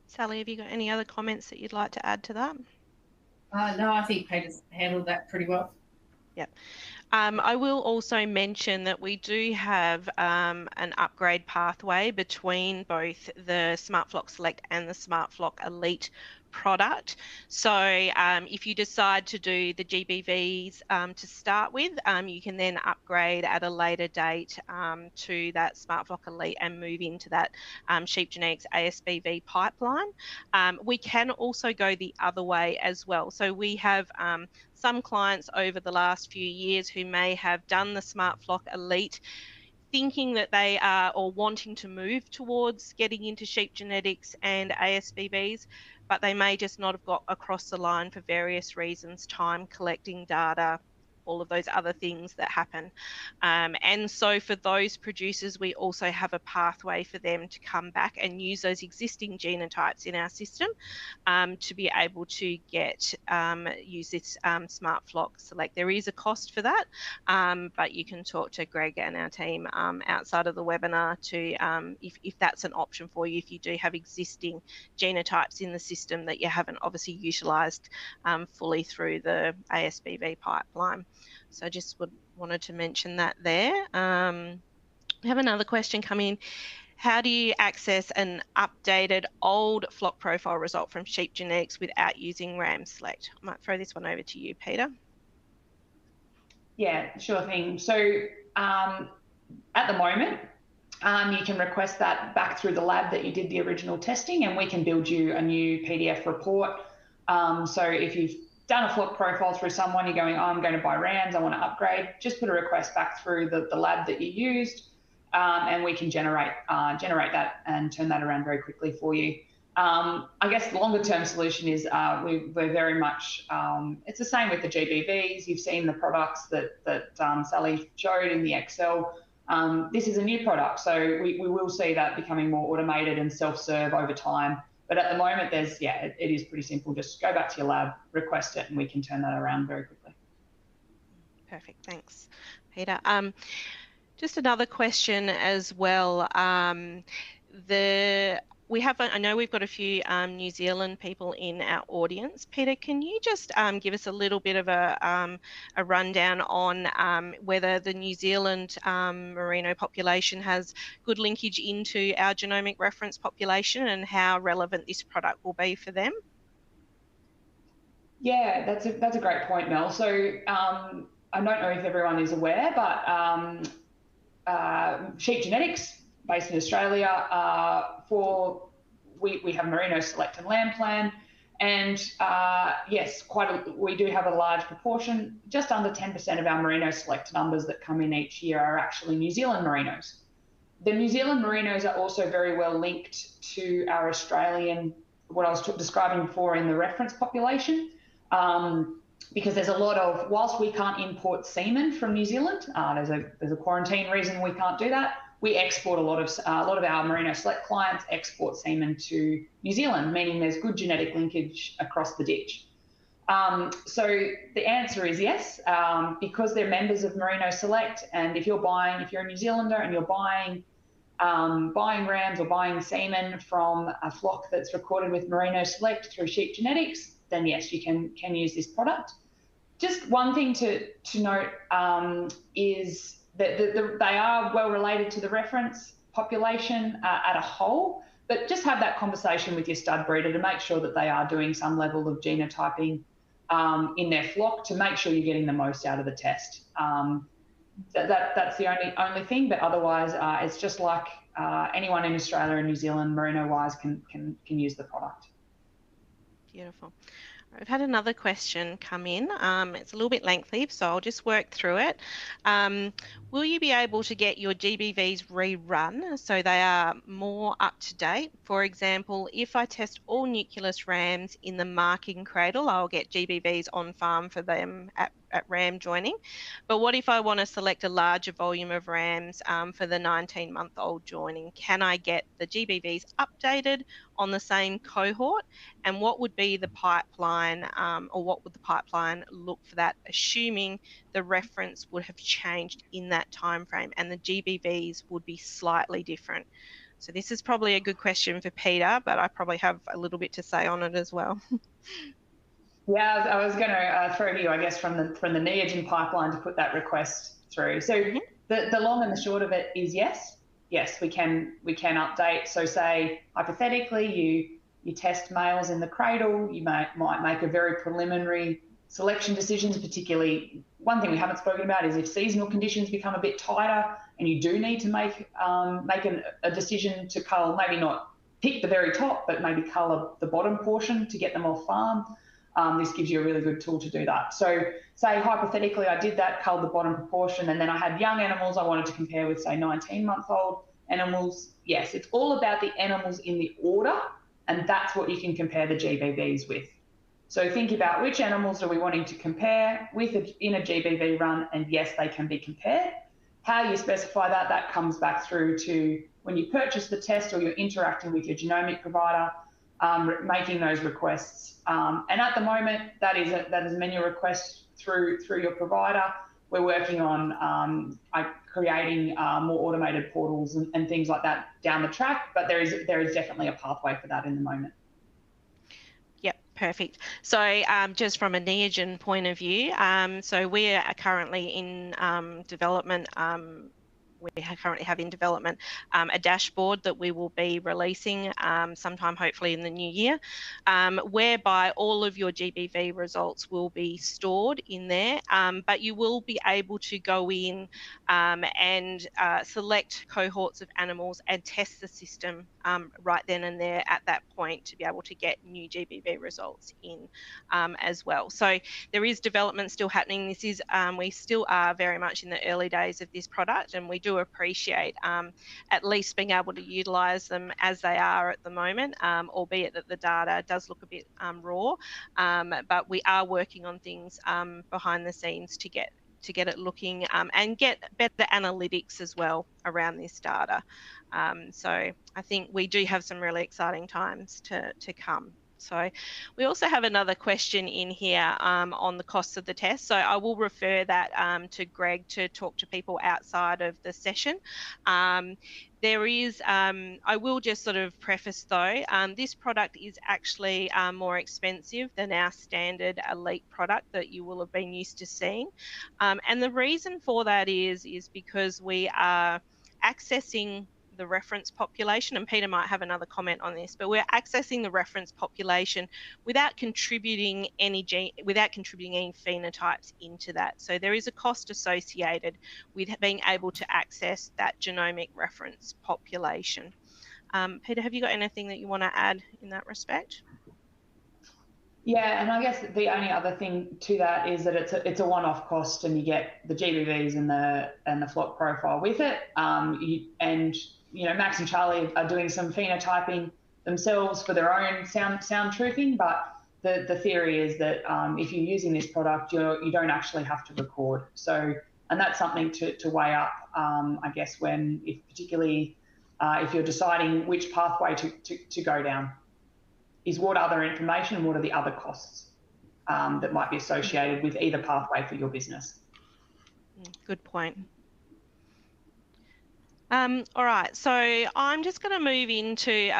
Sally, have you got any other comments that you'd like to add to that? No, I think Peter's handled that pretty well. Yep. I will also mention that we do have an upgrade pathway between both the Smart Flock Select and the Smart Flock Elite product. So if you decide to do the GBVs to start with, you can then upgrade at a later date to that Smart Flock Elite and move into that sheep genetics ASBV pipeline. We can also go the other way as well. So we have some clients over the last few years who may have done the Smart Flock Elite thinking that they are or wanting to move towards getting into sheep genetics and ASBVs, but they may just not have got across the line for various reasons, time, collecting data, all of those other things that happen. And so for those producers, we also have a pathway for them to come back and use those existing genotypes in our system to be able to use this Smart Flock Select. There is a cost for that, but you can talk to Greg and our team outside of the webinar to if that's an option for you, if you do have existing genotypes in the system that you haven't obviously utilised fully through the ASBV pipeline. So I just wanted to mention that there. We have another question come in. How do you access an updated old flock profile result from sheep genetics without using RAM Select? I might throw this one over to you, Peter. Yeah, sure thing. So at the moment, you can request that back through the lab that you did the original testing, and we can build you a new PDF report. So if you've done a flock profile through someone, you're going, oh, I'm going to buy rams, I want to upgrade, just put a request back through the lab that you used, and we can generate that and turn that around very quickly for you. I guess the longer term solution is we're very much, it's the same with the GBVs. You've seen the products that Sally showed in the Excel. This is a new product, so we will see that becoming more automated and self-serve over time. But at the moment, it is pretty simple. Just go back to your lab, request it, and we can turn that around very quickly. Perfect, thanks, Peter. Just another question as well. I know we've got a few New Zealand people in our audience. Peter, can you just give us a little bit of a rundown on whether the New Zealand merino population has good linkage into our genomic reference population and how relevant this product will be for them? Yeah, that's a great point, Mel. So I don't know if everyone is aware, but sheep genetics based in Australia, we have Merino Select and Lamb Plan, and yes, we do have a large proportion. Just under 10% of our Merino Select numbers that come in each year are actually New Zealand Merinos. The New Zealand Merinos are also very well linked to our Australian, what I was describing before in the reference population, because there's a lot of, whilst we can't import semen from New Zealand, there's a quarantine reason we can't do that. We export a lot of our Merino Select clients export semen to New Zealand, meaning there's good genetic linkage across the ditch. So the answer is yes, because they're members of Merino Select, and if you're a New Zealander and you're buying rams or buying semen from a flock that's recorded with Merino Select through Sheep Genetics, then yes, you can use this product. Just one thing to note is that they are well related to the reference population at a whole, but just have that conversation with your stud breeder to make sure that they are doing some level of genotyping in their flock to make sure you're getting the most out of the test. That's the only thing, but otherwise it's just like anyone in Australia and New Zealand merino-wise can use the product. Beautiful. I've had another question come in. It's a little bit lengthy, so I'll just work through it. Will you be able to get your GBVs rerun so they are more up to date? For example, if I test all nucleus rams in the marking cradle, I'll get GBVs on farm for them at ram joining. But what if I want to select a larger volume of rams for the 19-month-old joining? Can I get the GBVs updated on the same cohort? And what would be the pipeline, or what would the pipeline look for that, assuming the reference would have changed in that time frame and the GBVs would be slightly different? So this is probably a good question for Peter, but I probably have a little bit to say on it as well. Yeah, I was going to throw to you, I guess, from the Neogen pipeline to put that request through. So the long and the short of it is yes, we can update. So say hypothetically you test males in the cradle, you might make a very preliminary selection decisions. Particularly, one thing we haven't spoken about is if seasonal conditions become a bit tighter and you do need to make a decision to cull, maybe not pick the very top, but maybe cull the bottom portion to get them off farm. This gives you a really good tool to do that. So say hypothetically I did that, culled the bottom proportion, and then I had young animals I wanted to compare with, say, 19-month-old animals. Yes, it's all about the animals in the order, and that's what you can compare the GBVs with. So think about which animals are we wanting to compare with in a GBV run, and yes, they can be compared. How you specify that comes back through to when you purchase the test or you're interacting with your genomic provider, making those requests. And at the moment, that is a menu request through your provider. We're working on creating more automated portals and things like that down the track, but there is definitely a pathway for that in the moment. Yep, perfect. So just from a Neogen point of view, so we are currently in development. We currently have in development a dashboard that we will be releasing sometime hopefully in the new year, whereby all of your GBV results will be stored in there, but you will be able to go in and select cohorts of animals and test the system right then and there at that point to be able to get new GBV results in as well. So there is development still happening. This is we still are very much in the early days of this product, and we do appreciate at least being able to utilize them as they are at the moment, albeit that the data does look a bit raw, but we are working on things behind the scenes to get it looking and get better analytics as well around this data. So I think we do have some really exciting times to come. So we also have another question in here on the costs of the test. So I will refer that to Greg to talk to people outside of the session. There is, I will just sort of preface though, this product is actually more expensive than our standard elite product that you will have been used to seeing. And the reason for that is because we are accessing the reference population, and Peter might have another comment on this, but we're accessing the reference population without contributing any phenotypes into that. So there is a cost associated with being able to access that genomic reference population. Peter, have you got anything that you want to add in that respect? Yeah, and I guess the only other thing to that is that it's a one-off cost, and you get the GBVs and the flock profile with it. Max and Charlie are doing some phenotyping themselves for their own sound truthing, but the theory is that if you're using this product, you don't actually have to record. So, and that's something to weigh up, I guess, particularly if you're deciding which pathway to go down. Is what other information and what are the other costs that might be associated with either pathway for your business. Good point. All right, so I'm just going to move into,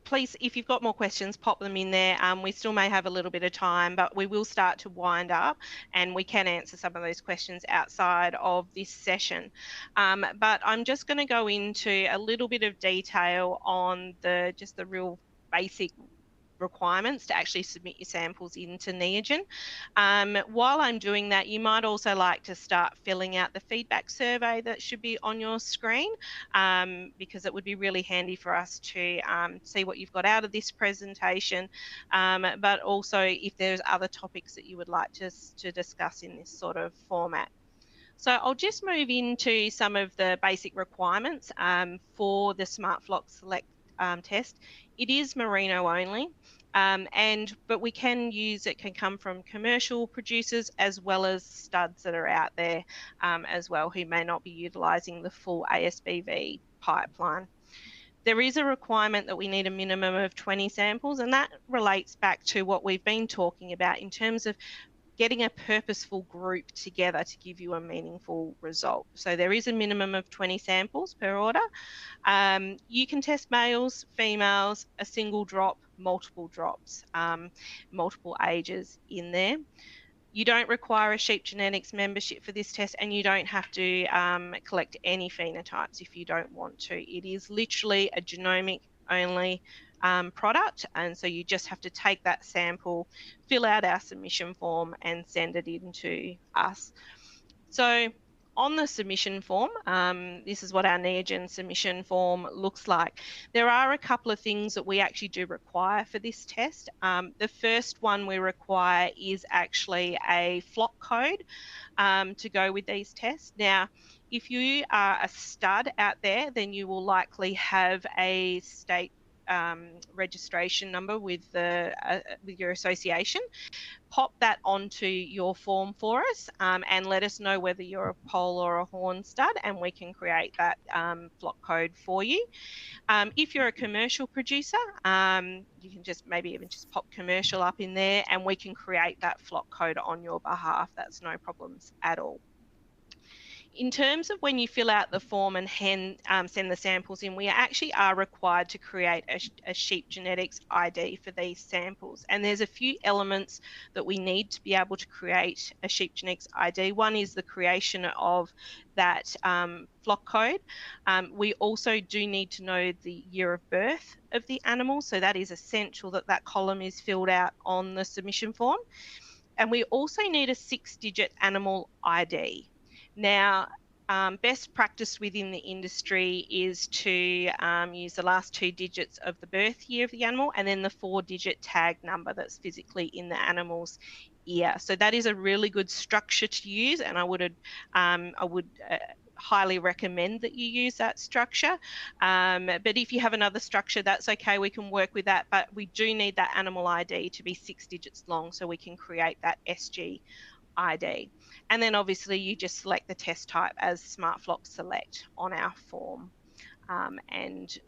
please, if you've got more questions, pop them in there. We still may have a little bit of time, but we will start to wind up and we can answer some of those questions outside of this session. But I'm just going to go into a little bit of detail on just the real basic requirements to actually submit your samples into Neogen. While I'm doing that, you might also like to start filling out the feedback survey that should be on your screen, because it would be really handy for us to see what you've got out of this presentation, but also if there's other topics that you would like to discuss in this sort of format. So I'll just move into some of the basic requirements for the Smart Flock Select test. It is merino only, but we can come from commercial producers as well as studs that are out there as well, who may not be utilising the full ASBV pipeline. There is a requirement that we need a minimum of 20 samples, and that relates back to what we've been talking about in terms of getting a purposeful group together to give you a meaningful result. So there is a minimum of 20 samples per order. You can test males, females, a single drop, multiple drops, multiple ages in there. You don't require a sheep genetics membership for this test, and you don't have to collect any phenotypes if you don't want to. It is literally a genomic only product, and so you just have to take that sample, fill out our submission form and send it in to us. So on the submission form, this is what our Neogen submission form looks like. There are a couple of things that we actually do require for this test. The first one we require is actually a flock code to go with these tests. Now, if you are a stud out there, then you will likely have a state registration number with your association. Pop that onto your form for us and let us know whether you're a pole or a horn stud, and we can create that flock code for you. If you're a commercial producer, you can maybe even just pop commercial up in there and we can create that flock code on your behalf. That's no problems at all. In terms of when you fill out the form and send the samples in, we actually are required to create a sheep genetics ID for these samples. And there's a few elements that we need to be able to create a sheep genetics ID. One is the creation of that flock code. We also do need to know the year of birth of the animal. So that is essential that that column is filled out on the submission form. And we also need a 6-digit animal ID. Now, best practice within the industry is to use the last 2 digits of the birth year of the animal and then the 4-digit tag number that's physically in the animal's ear. So that is a really good structure to use, and I would highly recommend that you use that structure. But if you have another structure, that's okay, we can work with that, but we do need that animal ID to be 6 digits long so we can create that SG ID. And then obviously you just select the test type as Smart Flock Select on our form, and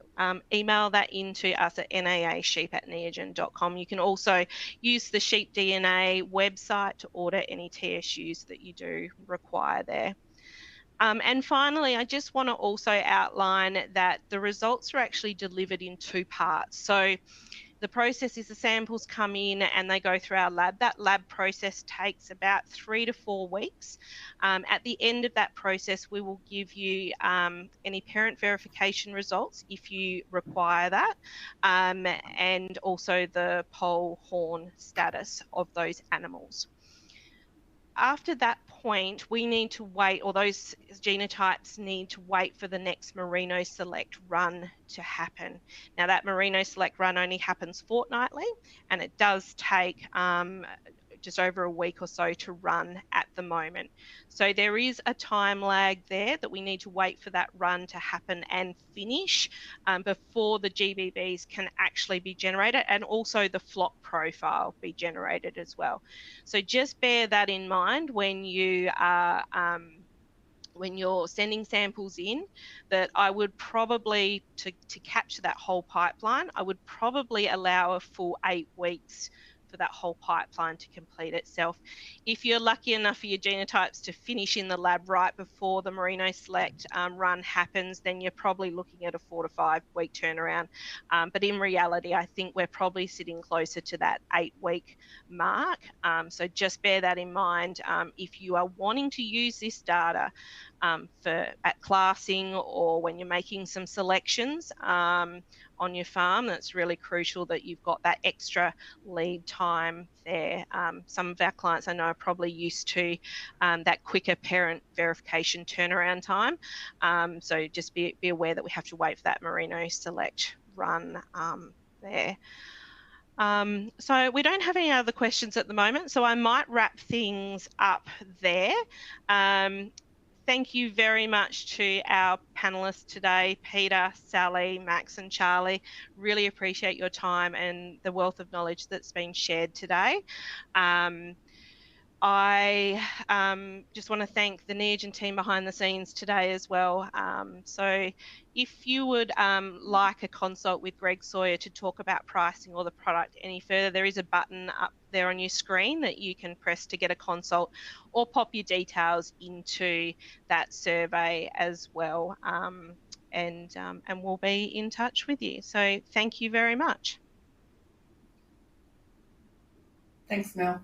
email that into us at naasheep@neogen.com. You can also use the Sheep DNA website to order any TSUs that you do require there. And finally, I just want to also outline that the results are actually delivered in 2 parts. So the process is the samples come in and they go through our lab. That lab process takes about 3 to 4 weeks. At the end of that process, we will give you any parent verification results if you require that, and also the pole horn status of those animals. After that point, we need to wait, or those genotypes need to wait for the next Merino Select run to happen. Now, that Merino Select run only happens fortnightly, and it does take just over a week or so to run at the moment. So there is a time lag there that we need to wait for that run to happen and finish before the GBVs can actually be generated, and also the flock profile be generated as well. So just bear that in mind when you are when you're sending samples in, that I would probably, to capture that whole pipeline, I would probably allow a full 8 weeks for that whole pipeline to complete itself. If you're lucky enough for your genotypes to finish in the lab right before the Merino Select run happens, then you're probably looking at a 4 to 5 week turnaround. But in reality, I think we're probably sitting closer to that 8-week mark. So just bear that in mind if you are wanting to use this data at classing or when you're making some selections on your farm. That's really crucial that you've got that extra lead time there. Some of our clients I know are probably used to that quicker parent verification turnaround time. So just be aware that we have to wait for that Merino Select run there. So we don't have any other questions at the moment, so I might wrap things up there. Thank you very much to our panelists today, Peter, Sally, Max and Charlie. Really appreciate your time and the wealth of knowledge that's been shared today. I just want to thank the Neogen team behind the scenes today as well. So if you would like a consult with Greg Sawyer to talk about pricing or the product any further, there is a button up there on your screen that you can press to get a consult, or pop your details into that survey as well. And we'll be in touch with you. So thank you very much. Thanks, Mel.